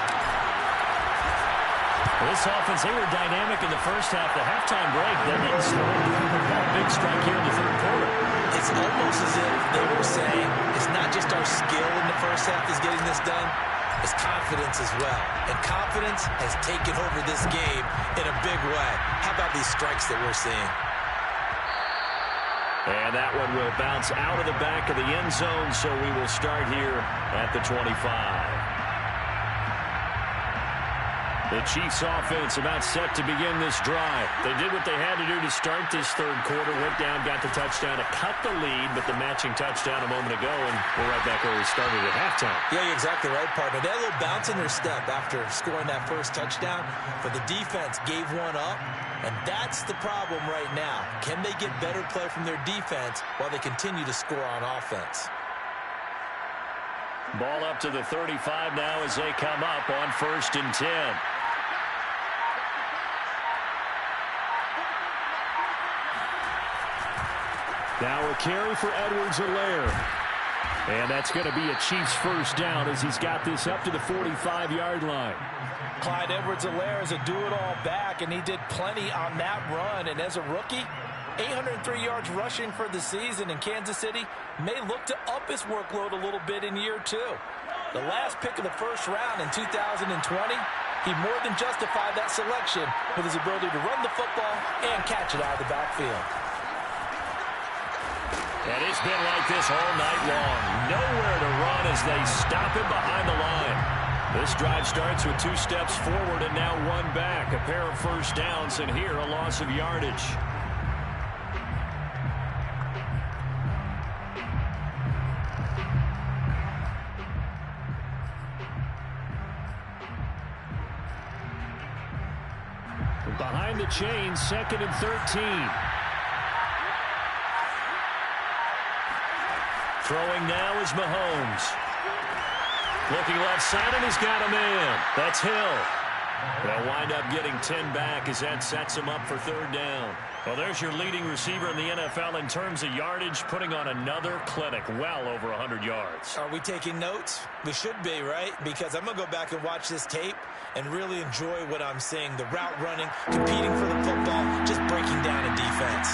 This offense, they were dynamic in the first half. The halftime break, they didn't slow down. They've got a big strike here in the 3rd quarter. It's almost as if they were saying it's not just our skill in the first half that's getting this done. It's confidence as well. And confidence has taken over this game in a big way. How about these strikes that we're seeing? And that one will bounce out of the back of the end zone, so we will start here at the 25. The Chiefs offense about set to begin this drive. They did what they had to do to start this third quarter. Went down, got the touchdown to cut the lead, but the matching touchdown a moment ago, and we're right back where we started at halftime. Yeah, you're exactly right, partner. They had a little bounce in their step after scoring that first touchdown, but the defense gave one up, and that's the problem right now. Can they get better play from their defense while they continue to score on offense? Ball up to the 35 now as they come up on 1st and 10. Now a carry for Edwards-Helaire. And that's going to be a Chiefs first down as he's got this up to the 45-yard line. Clyde Edwards-Helaire is a do-it-all back, and he did plenty on that run. And as a rookie, 803 yards rushing for the season, in Kansas City may look to up his workload a little bit in year 2. The last pick of the first round in 2020, he more than justified that selection with his ability to run the football and catch it out of the backfield. And it's been like this all night long. Nowhere to run as they stop him behind the line. This drive starts with 2 steps forward and now 1 back. A pair of first downs, and here a loss of yardage. Behind the chain, 2nd and 13. Throwing now is Mahomes. Looking left side, and he's got a man. That's Hill. They'll wind up getting 10 back as that sets him up for 3rd down. Well, there's your leading receiver in the NFL in terms of yardage, putting on another clinic, well over 100 yards. Are we taking notes? We should be, right? Because I'm going to go back and watch this tape and really enjoy what I'm seeing. The route running, competing for the football, just breaking down a defense.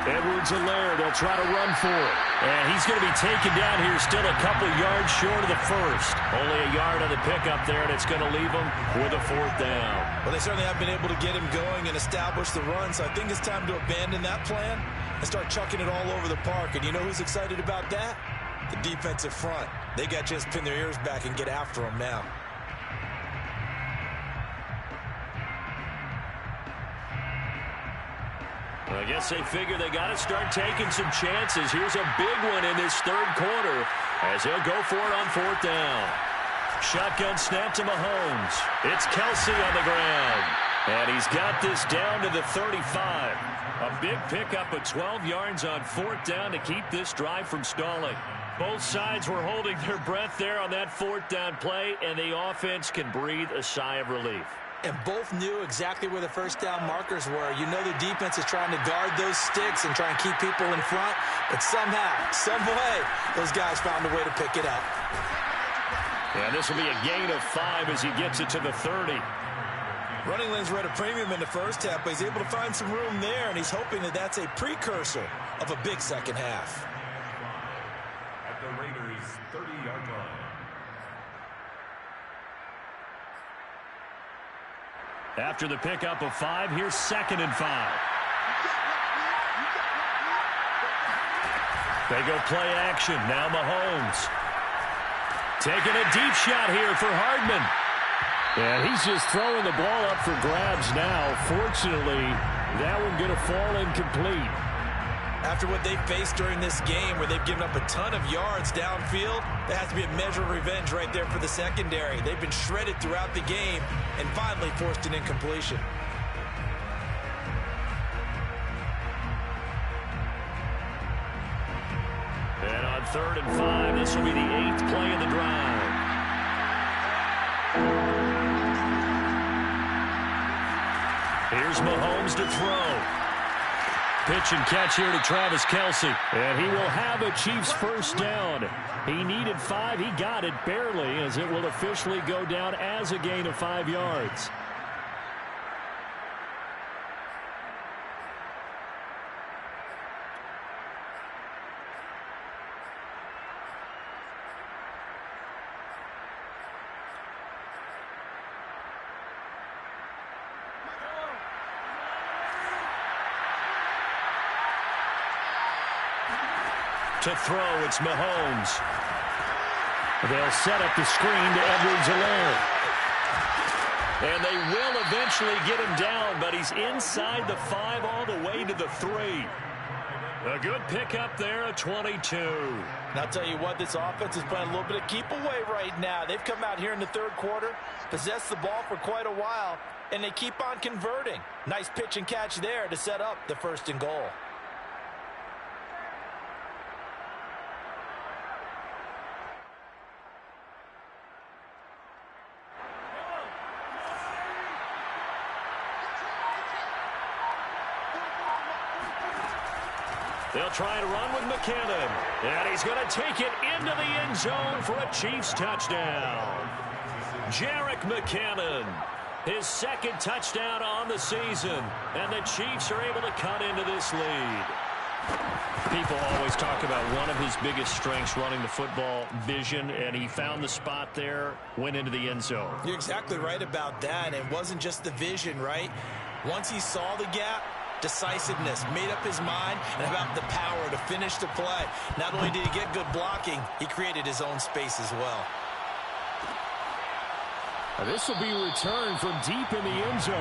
Edwards-Helaire, they'll try to run for it. And he's going to be taken down here, still a couple yards short of the first. Only a yard on the pickup there, and it's going to leave him with a 4th down. Well, they certainly have been able to get him going and establish the run, so I think it's time to abandon that plan and start chucking it all over the park. And you know who's excited about that? The defensive front. They got to just pin their ears back and get after him now. I guess they figure they got to start taking some chances. Here's a big one in this 3rd quarter as he'll go for it on 4th down. Shotgun snap to Mahomes. It's Kelsey on the ground. And he's got this down to the 35. A big pickup of 12 yards on 4th down to keep this drive from stalling. Both sides were holding their breath there on that 4th down play, and the offense can breathe a sigh of relief. And both knew exactly where the first down markers were. You know the defense is trying to guard those sticks and try and keep people in front. But somehow, some way, those guys found a way to pick it up. And this will be a gain of 5 as he gets it to the 30. Running lanes were at a premium in the first half, but he's able to find some room there, and he's hoping that that's a precursor of a big second half. At the Raiders' 30-yard line. After the pickup of 5, here's 2nd and 5. They go play action. Now Mahomes. Taking a deep shot here for Hardman. And he's just throwing the ball up for grabs now. Fortunately, that one going to fall incomplete. After what they faced during this game where they've given up a ton of yards downfield, that has to be a measure of revenge right there for the secondary. They've been shredded throughout the game and finally forced an incompletion. And on 3rd and 5, this will be the 8th play of the drive. Here's Mahomes to throw. Pitch and catch here to Travis Kelce. And he will have a Chiefs first down. He needed 5. He got it barely as it will officially go down as a gain of 5 yards. To throw, it's Mahomes. They'll set up the screen to Edwards-Helaire. And they will eventually get him down, but he's inside the 5 all the way to the 3. A good pickup there at 22. And I'll tell you what, this offense is playing a little bit of keep away right now. They've come out here in the third quarter, possessed the ball for quite a while, and they keep on converting. Nice pitch and catch there to set up the 1st and goal. They'll try to run with McKinnon. And he's going to take it into the end zone for a Chiefs touchdown. Jerick McKinnon, his 2nd touchdown on the season. And the Chiefs are able to cut into this lead. People always talk about one of his biggest strengths running the football, vision, and he found the spot there, went into the end zone. You're exactly right about that. It wasn't just the vision, right? Once he saw the gap, decisiveness, made up his mind, and about the power to finish the play. Not only did he get good blocking, he created his own space as well. This will be returned from deep in the end zone.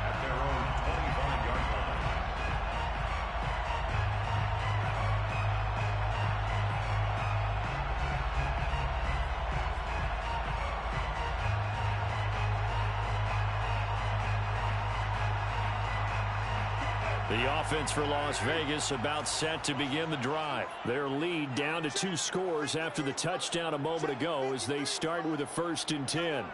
At their own 25-yard line. The offense for Las Vegas about set to begin the drive. Their lead down to 2 scores after the touchdown a moment ago as they start with a 1st and 10.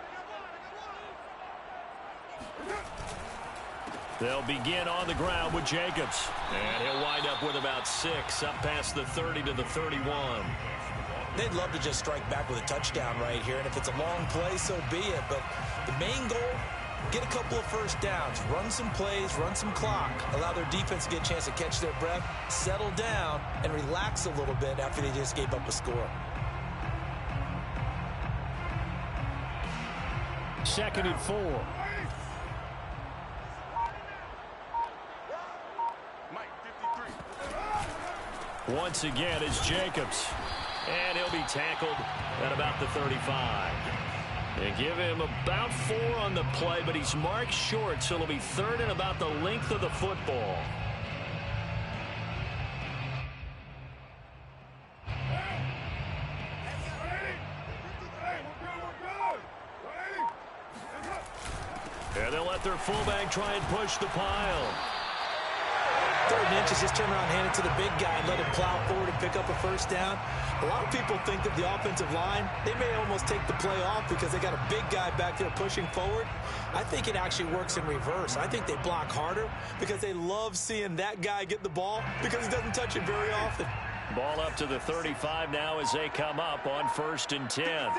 They'll begin on the ground with Jacobs. And he'll wind up with about 6 up past the 30 to the 31. They'd love to just strike back with a touchdown right here, and if it's a long play, so be it. But the main goal, get a couple of 1st downs, run some plays, run some clock, allow their defense to get a chance to catch their breath, settle down, and relax a little bit after they just gave up a score. 2nd and 4. Once again, it's Jacobs. And he'll be tackled at about the 35. They give him about 4 on the play, but he's marked short, so it'll be 3rd and about the length of the football. And they'll let their fullback try and push the pile. 3rd and inches, just turn around, hand it to the big guy, and let him plow forward and pick up a 1st down. A lot of people think that the offensive line, they may almost take the play off because they got a big guy back there pushing forward. I think it actually works in reverse. I think they block harder because they love seeing that guy get the ball because he doesn't touch it very often. Ball up to the 35 now as they come up on 1st and 10.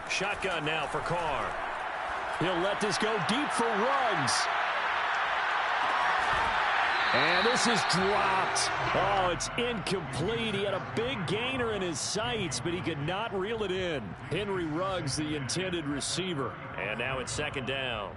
Shotgun now for Carr. He'll let this go deep for Ruggs. And this is dropped. Oh, it's incomplete. He had a big gainer in his sights, but he could not reel it in. Henry Ruggs, the intended receiver. And now it's 2nd down.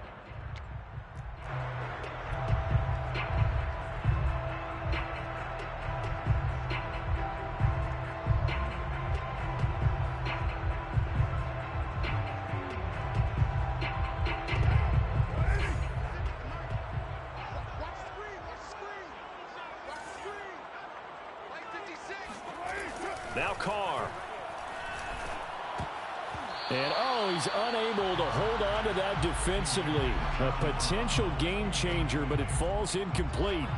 Now Carr. And, oh, he's unable to hold on to that defensively. A potential game changer, but it falls incomplete.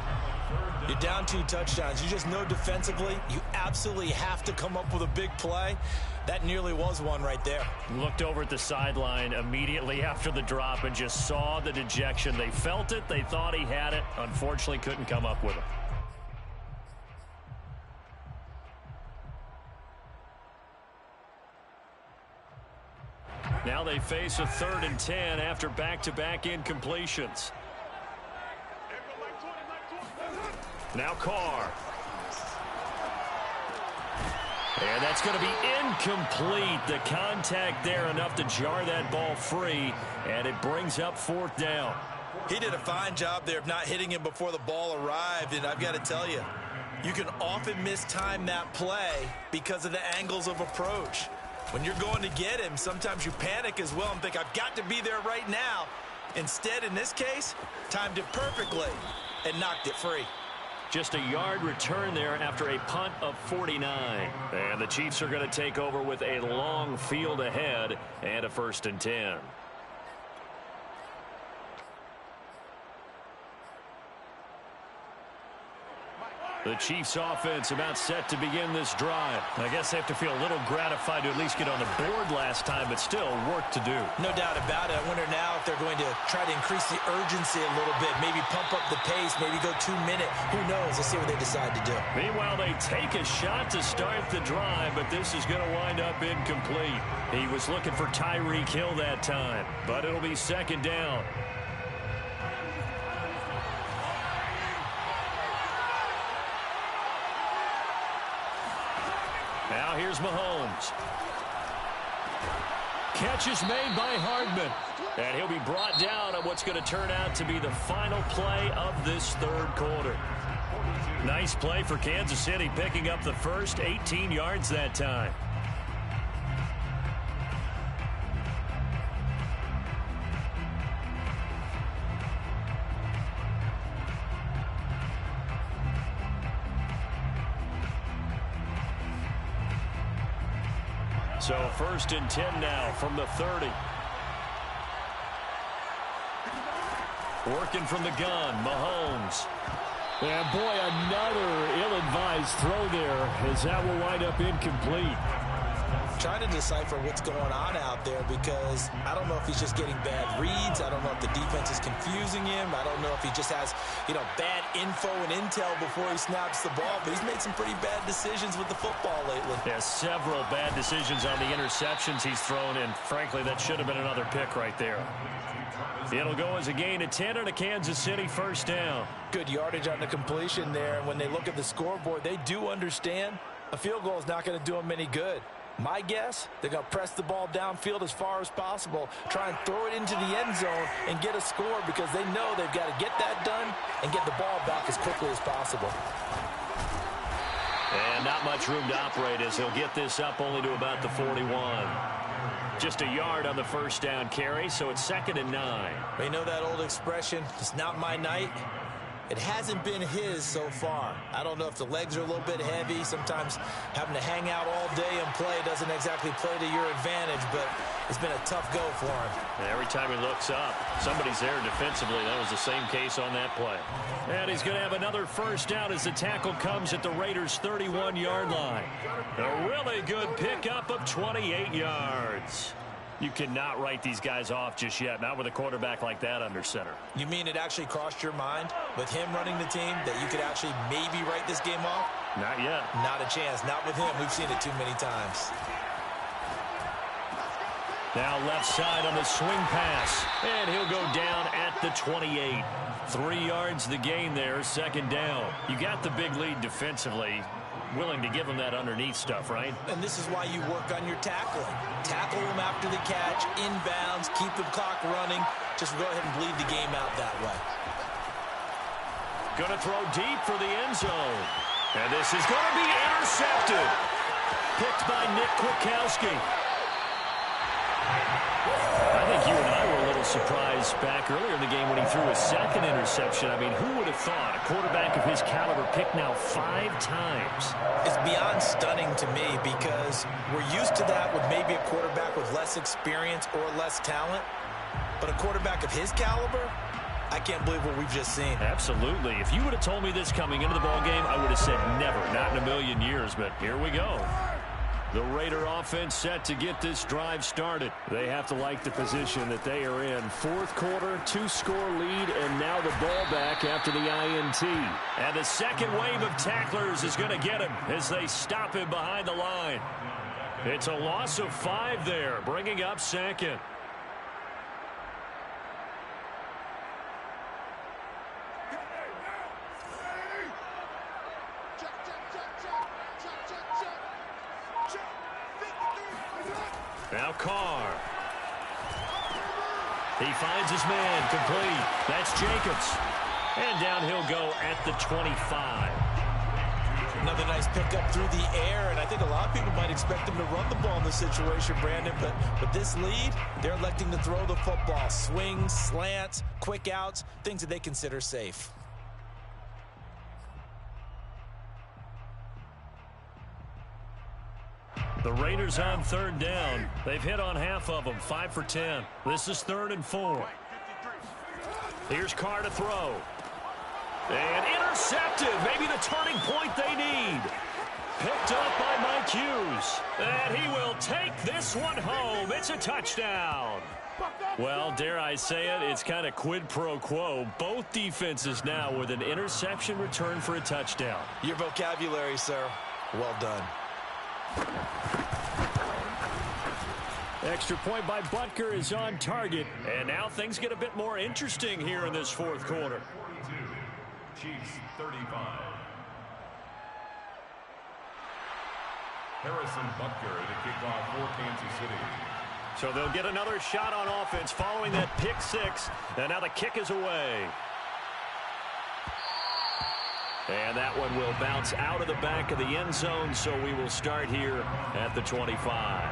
You're down 2 touchdowns. You just know defensively you absolutely have to come up with a big play. That nearly was one right there. Looked over at the sideline immediately after the drop and just saw the dejection. They felt it. They thought he had it. Unfortunately, couldn't come up with it. Now they face a 3rd and 10 after back-to-back incompletions. Now Carr. And that's going to be incomplete. The contact there enough to jar that ball free, and it brings up 4th down. He did a fine job there of not hitting him before the ball arrived, and I've got to tell you, you can often mistime that play because of the angles of approach. When you're going to get him, sometimes you panic as well and think, I've got to be there right now. Instead, in this case, timed it perfectly and knocked it free. Just a yard return there after a punt of 49. And the Chiefs are going to take over with a long field ahead and a 1st and 10. The Chiefs offense about set to begin this drive. I guess they have to feel a little gratified to at least get on the board last time, but still work to do. No doubt about it. I wonder now if they're going to try to increase the urgency a little bit, maybe pump up the pace, maybe go 2 minute. Who knows? Let's see what they decide to do. Meanwhile, they take a shot to start the drive, but this is going to wind up incomplete. He was looking for Tyreek Hill that time, but it'll be 2nd down. Now here's Mahomes. Catch is made by Hardman. And he'll be brought down on what's going to turn out to be the final play of this 3rd quarter. Nice play for Kansas City, picking up the first 18 yards that time. So 1st and 10 now from the 30. Working from the gun, Mahomes. And boy, another ill-advised throw there, as that will wind up incomplete. Trying to decipher what's going on out there, because I don't know if he's just getting bad reads. I don't know if the defense is confusing him. I don't know if he just has, bad info and intel before he snaps the ball. But he's made some pretty bad decisions with the football lately. Yeah, several bad decisions on the interceptions he's thrown, and frankly, that should have been another pick right there. It'll go as a gain of 10 and a Kansas City 1st down. Good yardage on the completion there. And when they look at the scoreboard, they do understand a field goal is not going to do them any good. My guess, they're going to press the ball downfield as far as possible, try and throw it into the end zone and get a score, because they know they've got to get that done and get the ball back as quickly as possible. And not much room to operate as he'll get this up only to about the 41. Just a yard on the 1st down carry, so it's 2nd and 9. You know that old expression, it's not my night? It hasn't been his so far. I don't know if the legs are a little bit heavy. Sometimes having to hang out all day and play doesn't exactly play to your advantage, but it's been a tough go for him. And every time he looks up, somebody's there defensively. That was the same case on that play. And he's going to have another 1st down as the tackle comes at the Raiders' 31-yard line. A really good pickup of 28 yards. You cannot write these guys off just yet, not with a quarterback like that under center. You mean it actually crossed your mind with him running the team that you could actually maybe write this game off? Not yet. Not a chance. Not with him. We've seen it too many times. Now left side on the swing pass. And he'll go down at the 28. 3 yards the gain there, 2nd down. You got the big lead defensively. Willing to give him that underneath stuff, right? And this is why you work on your tackling. Tackle him after the catch, inbounds, keep the clock running. Just go ahead and bleed the game out that way. Going to throw deep for the end zone. And this is going to be intercepted. Picked by Nick Kwiatkowski. I think you and I were a little surprised back earlier in the game when he threw his 2nd interception. I mean, who would have thought a quarterback of his caliber picked now 5 times? It's beyond stunning to me, because we're used to that with maybe a quarterback with less experience or less talent. But a quarterback of his caliber, I can't believe what we've just seen. Absolutely. If you would have told me this coming into the ballgame, I would have said never, not in a million years. But here we go. The Raider offense set to get this drive started. They have to like the position that they are in. 4th quarter, 2-score lead, and now the ball back after the INT. And the second wave of tacklers is going to get him as they stop him behind the line. It's a loss of 5 there, bringing up 2nd. Now Carr. He finds his man, complete. That's Jacobs. And down he'll go at the 25. Another nice pickup through the air, and I think a lot of people might expect him to run the ball in this situation, Brandon, but with this lead, they're electing to throw the football. Swings, slants, quick outs, things that they consider safe. The Raiders on third down. They've hit on half of them, 5 for 10. This is 3rd and 4. Here's Carr to throw. And intercepted. Maybe the turning point they need. Picked up by Mike Hughes. And he will take this one home. It's a touchdown. Well, dare I say it, it's kind of quid pro quo. Both defenses now with an interception return for a touchdown. Your vocabulary, sir. Well done. Extra point by Butker is on target. And now things get a bit more interesting here in this 4th quarter. 42, Chiefs 35. Harrison Butker to kick off for Kansas City. So they'll get another shot on offense following that pick 6. And now the kick is away. And that one will bounce out of the back of the end zone, so we will start here at the 25.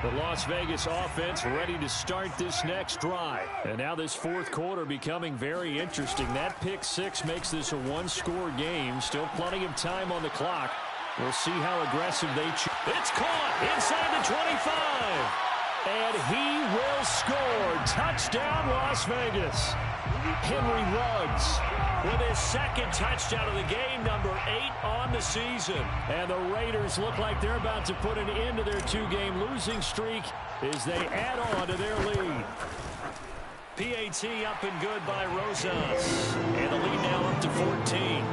The Las Vegas offense ready to start this next drive. And now this 4th quarter becoming very interesting. That pick 6 makes this a one-score game. Still plenty of time on the clock. We'll see how aggressive they choose. It's caught inside the 25. And he will score. Touchdown, Las Vegas. Henry Ruggs with his 2nd touchdown of the game, number 8 on the season. And the Raiders look like they're about to put an end to their 2-game losing streak as they add on to their lead. PAT up and good by Rosas. And the lead now up to 14.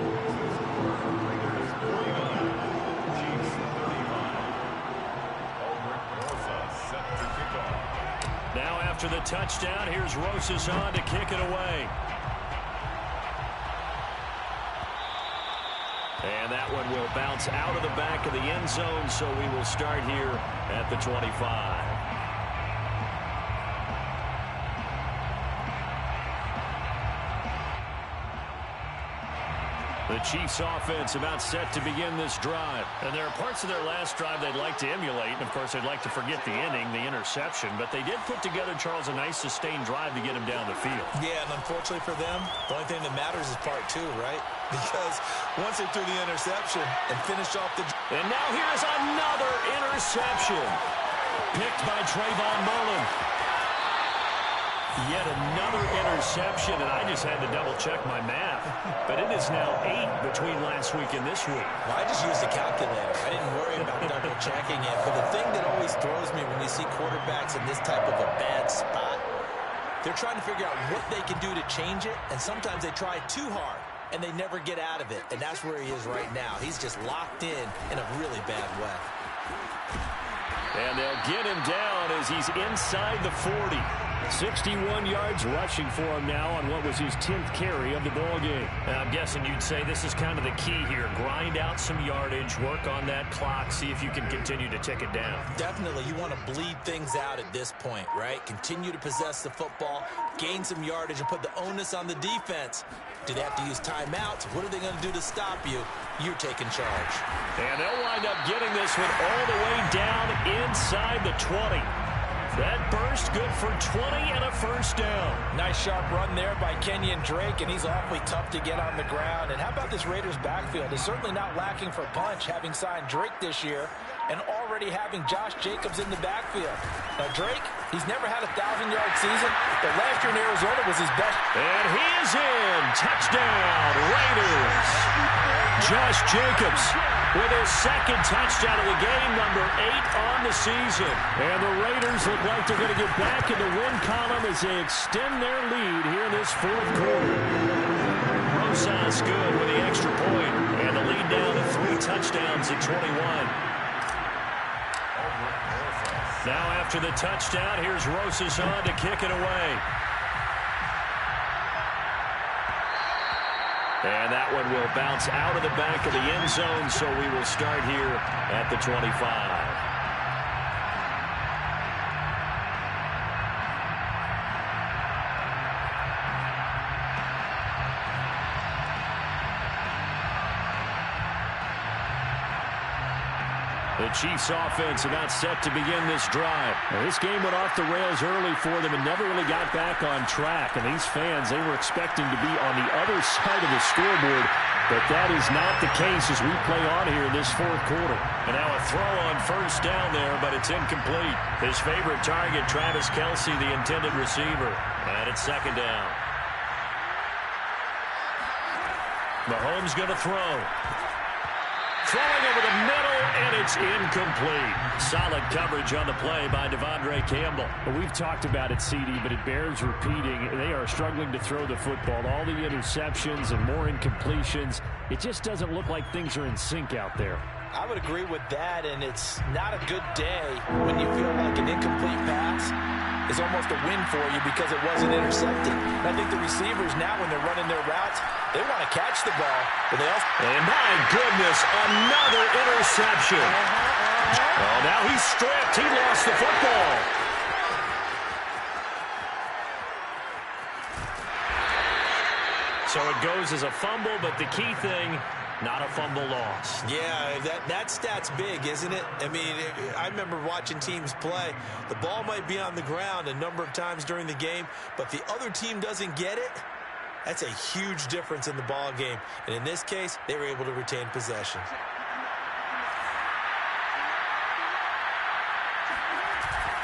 Now after the touchdown, here's Rosas on to kick it away. And that one will bounce out of the back of the end zone, so we will start here at the 25. The Chiefs offense about set to begin this drive. And there are parts of their last drive they'd like to emulate. And, of course, they'd like to forget the inning, the interception. But they did put together, Charles, a nice sustained drive to get him down the field. Yeah, and unfortunately for them, the only thing that matters is part 2, right? Because once they threw the interception and finished off the... And now here's another interception. Picked by Trayvon Mullen. Yet another interception, and I just had to double-check my math. But it is now 8 between last week and this week. Well, I just used a calculator. I didn't worry about double-checking it. But the thing that always throws me when you see quarterbacks in this type of a bad spot, they're trying to figure out what they can do to change it, and sometimes they try too hard, and they never get out of it. And that's where he is right now. He's just locked in a really bad way. And they'll get him down as he's inside the 40. 61 yards rushing for him now on what was his 10th carry of the ball game. I'm guessing you'd say this is kind of the key here. Grind out some yardage, work on that clock, see if you can continue to tick it down. Definitely. You want to bleed things out at this point, right? Continue to possess the football, gain some yardage, and put the onus on the defense. Do they have to use timeouts? What are they going to do to stop you? You're taking charge. And they'll wind up getting this one all the way down inside the 20. That burst good for 20 and a first down. Nice sharp run there by Kenyon Drake, and he's awfully tough to get on the ground. And how about this Raiders backfield? It's certainly not lacking for punch, having signed Drake this year and already having Josh Jacobs in the backfield. Now, Drake, he's never had a 1,000-yard season, but last year in Arizona was his best. And he is in. Touchdown, Raiders. Josh Jacobs with his 2nd touchdown of the game, number 8 on the season. And the Raiders look like they're going to get back in the win column as they extend their lead here in this 4th quarter. Rosas good with the extra point, and the lead down to 3 touchdowns at 21. Now after the touchdown, here's Rosas on to kick it away. And that one will bounce out of the back of the end zone, so we will start here at the 25. The Chiefs offense about set to begin this drive. Now, this game went off the rails early for them and never really got back on track. And these fans, they were expecting to be on the other side of the scoreboard, but that is not the case as we play on here in this fourth quarter. And now a throw on first down there, but it's incomplete. His favorite target, Travis Kelce, the intended receiver. And it's second down. Mahomes going to throw. Throwing over the middle, and it's incomplete. Solid coverage on the play by Devondre Campbell. Well, we've talked about it, CD, but it bears repeating. They are struggling to throw the football. All the interceptions and more incompletions. It just doesn't look like things are in sync out there. I would agree with that, and it's not a good day when you feel like an incomplete pass is almost a win for you because it wasn't intercepted. And I think the receivers now, when they're running their routes, they want to catch the ball, but they also... And my goodness, another interception. Oh, now he's stripped. He lost the football. So it goes as a fumble, but the key thing, not a fumble loss. Yeah, that stat's big, isn't it? I mean, I remember watching teams play. The ball might be on the ground a number of times during the game, but the other team doesn't get it. That's a huge difference in the ball game. And in this case, they were able to retain possession.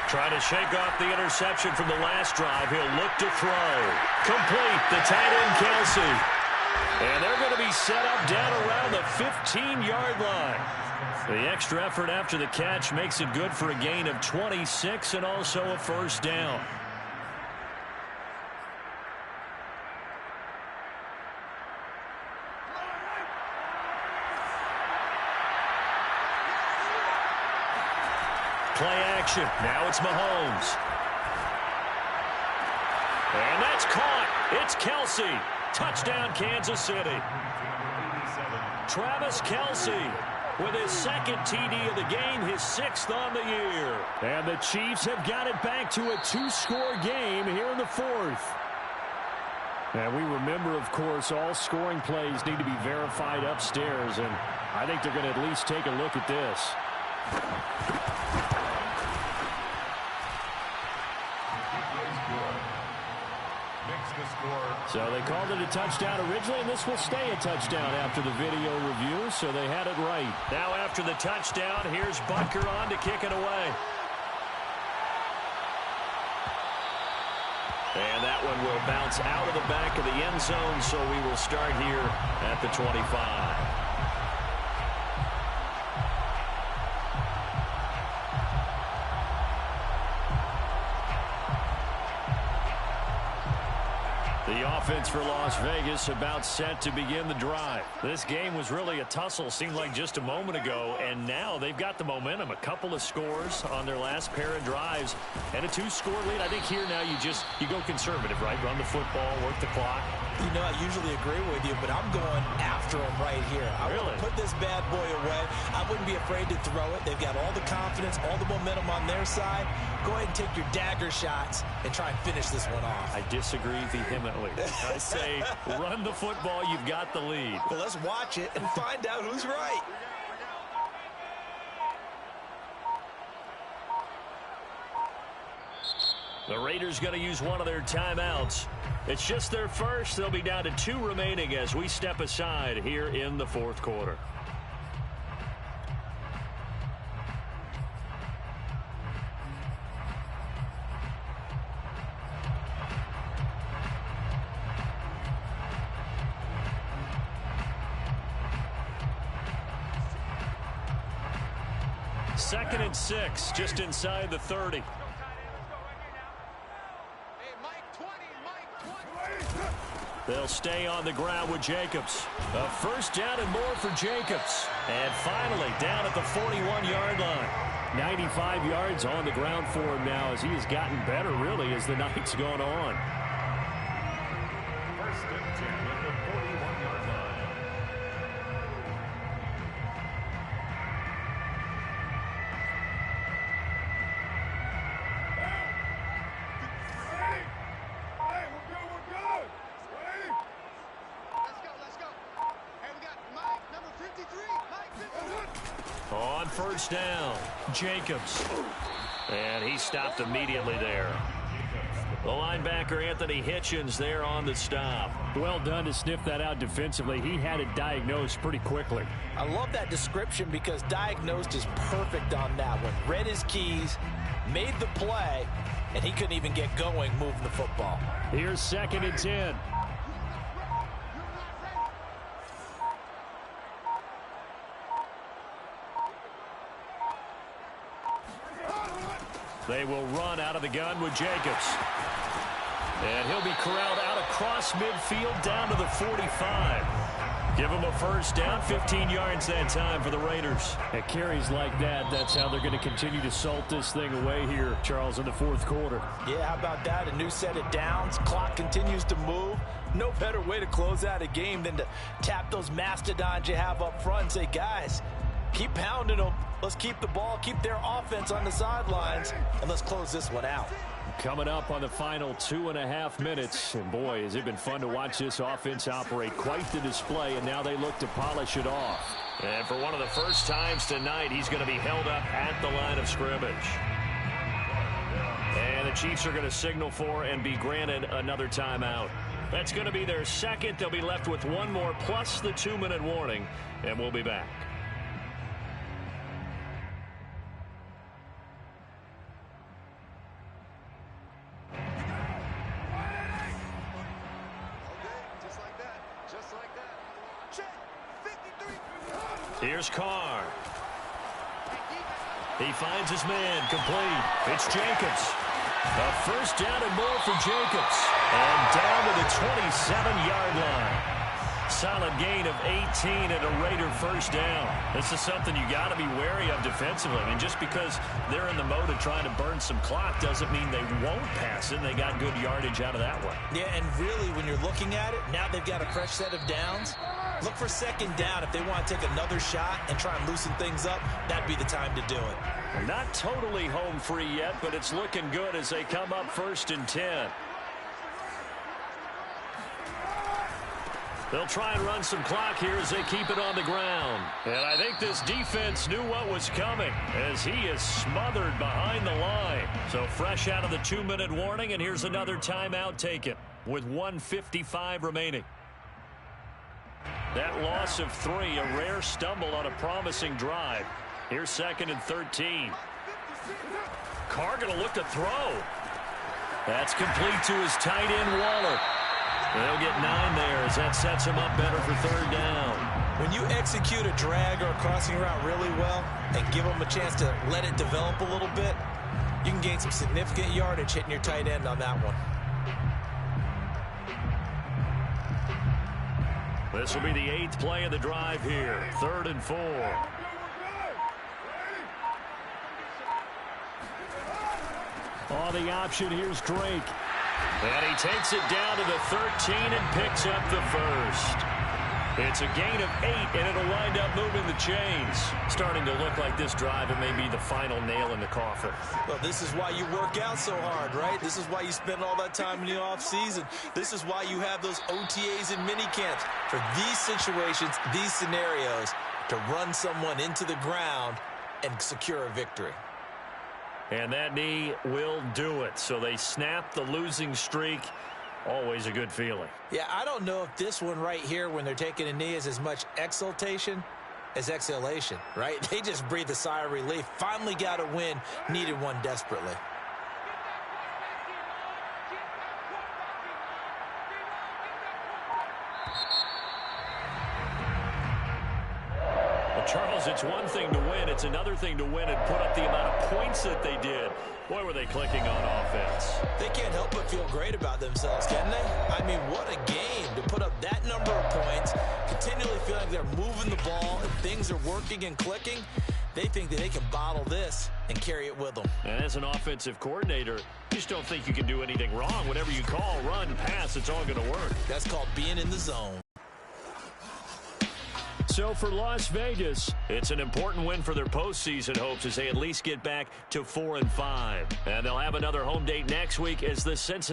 Trying to shake off the interception from the last drive. He'll look to throw. Complete, the tight end Kelce. And they're going to be set up down around the 15-yard line. The extra effort after the catch makes it good for a gain of 26 and also a first down. Play action. Now it's Mahomes. And that's caught. It's Kelce. Touchdown, Kansas City. Travis Kelce with his second TD of the game, his sixth on the year. And the Chiefs have got it back to a two-score game here in the fourth. And we remember, of course, all scoring plays need to be verified upstairs, and I think they're going to at least take a look at this. So they called it a touchdown originally, and this will stay a touchdown after the video review, so they had it right. Now after the touchdown, here's Butker on to kick it away. And that one will bounce out of the back of the end zone, so we will start here at the 25. The offense for Las Vegas about set to begin the drive. This game was really a tussle, seemed like just a moment ago, and now they've got the momentum. A couple of scores on their last pair of drives and a two-score lead. I think here now you go conservative, right? Run the football, work the clock. You know, I usually agree with you, but I'm going after him right here. I want to put this bad boy away. I wouldn't be afraid to throw it. They've got all the confidence, all the momentum on their side. Go ahead and take your dagger shots and try and finish this one off. I disagree vehemently. I say run the football. You've got the lead. Well, let's watch it and find out who's right. The Raiders going to use one of their timeouts. It's just their first. They'll be down to 2 remaining as we step aside here in the fourth quarter. Second and 6, just inside the 30. They'll stay on the ground with Jacobs. A first down and more for Jacobs. And finally down at the 41-yard line. 95 yards on the ground for him now as he has gotten better, really, as the night's gone on. First and 10 at the 41-yard line. On first down, Jacobs. And he stopped immediately there. The linebacker, Anthony Hitchens, there on the stop. Well done to sniff that out defensively. He had it diagnosed pretty quickly. I love that description because diagnosed is perfect on that one. Read his keys, made the play, and he couldn't even get going moving the football. Here's 2nd and 10. They will run out of the gun with Jacobs. And he'll be corralled out across midfield down to the 45. Give him a first down, 15 yards that time for the Raiders. At carries like that, that's how they're going to continue to salt this thing away here, Charles, in the 4th quarter. Yeah, how about that? A new set of downs. Clock continues to move. No better way to close out a game than to tap those mastodons you have up front and say, guys, keep pounding them. Let's keep the ball, keep their offense on the sidelines, and let's close this one out. Coming up on the final 2.5 minutes. And boy, has it been fun to watch this offense operate. Quite the display, and now they look to polish it off. And for one of the first times tonight, he's going to be held up at the line of scrimmage. And the Chiefs are going to signal for and be granted another timeout. That's going to be their second. They'll be left with one more plus the 2-minute warning, and we'll be back. Here's Carr. He finds his man, complete. It's Jacobs. A first down and more for Jacobs. And down to the 27-yard line. Solid gain of 18 and a Raider first down. This is something you got to be wary of defensively. I mean, just because they're in the mode of trying to burn some clock doesn't mean they won't pass it. They got good yardage out of that one. Yeah, and really, when you're looking at it, now they've got a fresh set of downs. Look for 2nd down. If they want to take another shot and try and loosen things up, that'd be the time to do it. Not totally home free yet, but it's looking good as they come up 1st and 10. They'll try and run some clock here as they keep it on the ground. And I think this defense knew what was coming as he is smothered behind the line. So fresh out of the 2-minute warning, and here's another timeout taken with 1:55 remaining. That loss of 3, a rare stumble on a promising drive. Here's 2nd and 13. Carr going to look to throw. That's complete to his tight end, Waller. They'll get 9 there as that sets him up better for 3rd down. When you execute a drag or a crossing route really well and give them a chance to let it develop a little bit, you can gain some significant yardage hitting your tight end on that one. This will be the 8th play of the drive here. 3rd and 4. On the option, here's Drake. And he takes it down to the 13 and picks up the first. It's a gain of 8, and it'll wind up moving the chains. Starting to look like this drive, it may be the final nail in the coffin. Well, this is why you work out so hard, right? This is why you spend all that time in the offseason. This is why you have those OTAs and mini camps. For these situations, these scenarios, to run someone into the ground and secure a victory. And that knee will do it. So they snap the losing streak. Always a good feeling. Yeah, I don't know if this one right here when they're taking a knee is as much exultation as exhalation, right? They just breathe a sigh of relief. Finally got a win. Needed one desperately. Charles, it's one thing to win. It's another thing to win and put up the amount of points that they did. Boy, were they clicking on offense. They can't help but feel great about themselves, can they? I mean, what a game to put up that number of points, continually feeling like they're moving the ball and things are working and clicking. They think that they can bottle this and carry it with them. And as an offensive coordinator, you just don't think you can do anything wrong. Whatever you call, run, pass, it's all going to work. That's called being in the zone. So for Las Vegas, it's an important win for their postseason hopes as they at least get back to 4-5. And they'll have another home date next week as the Cincinnati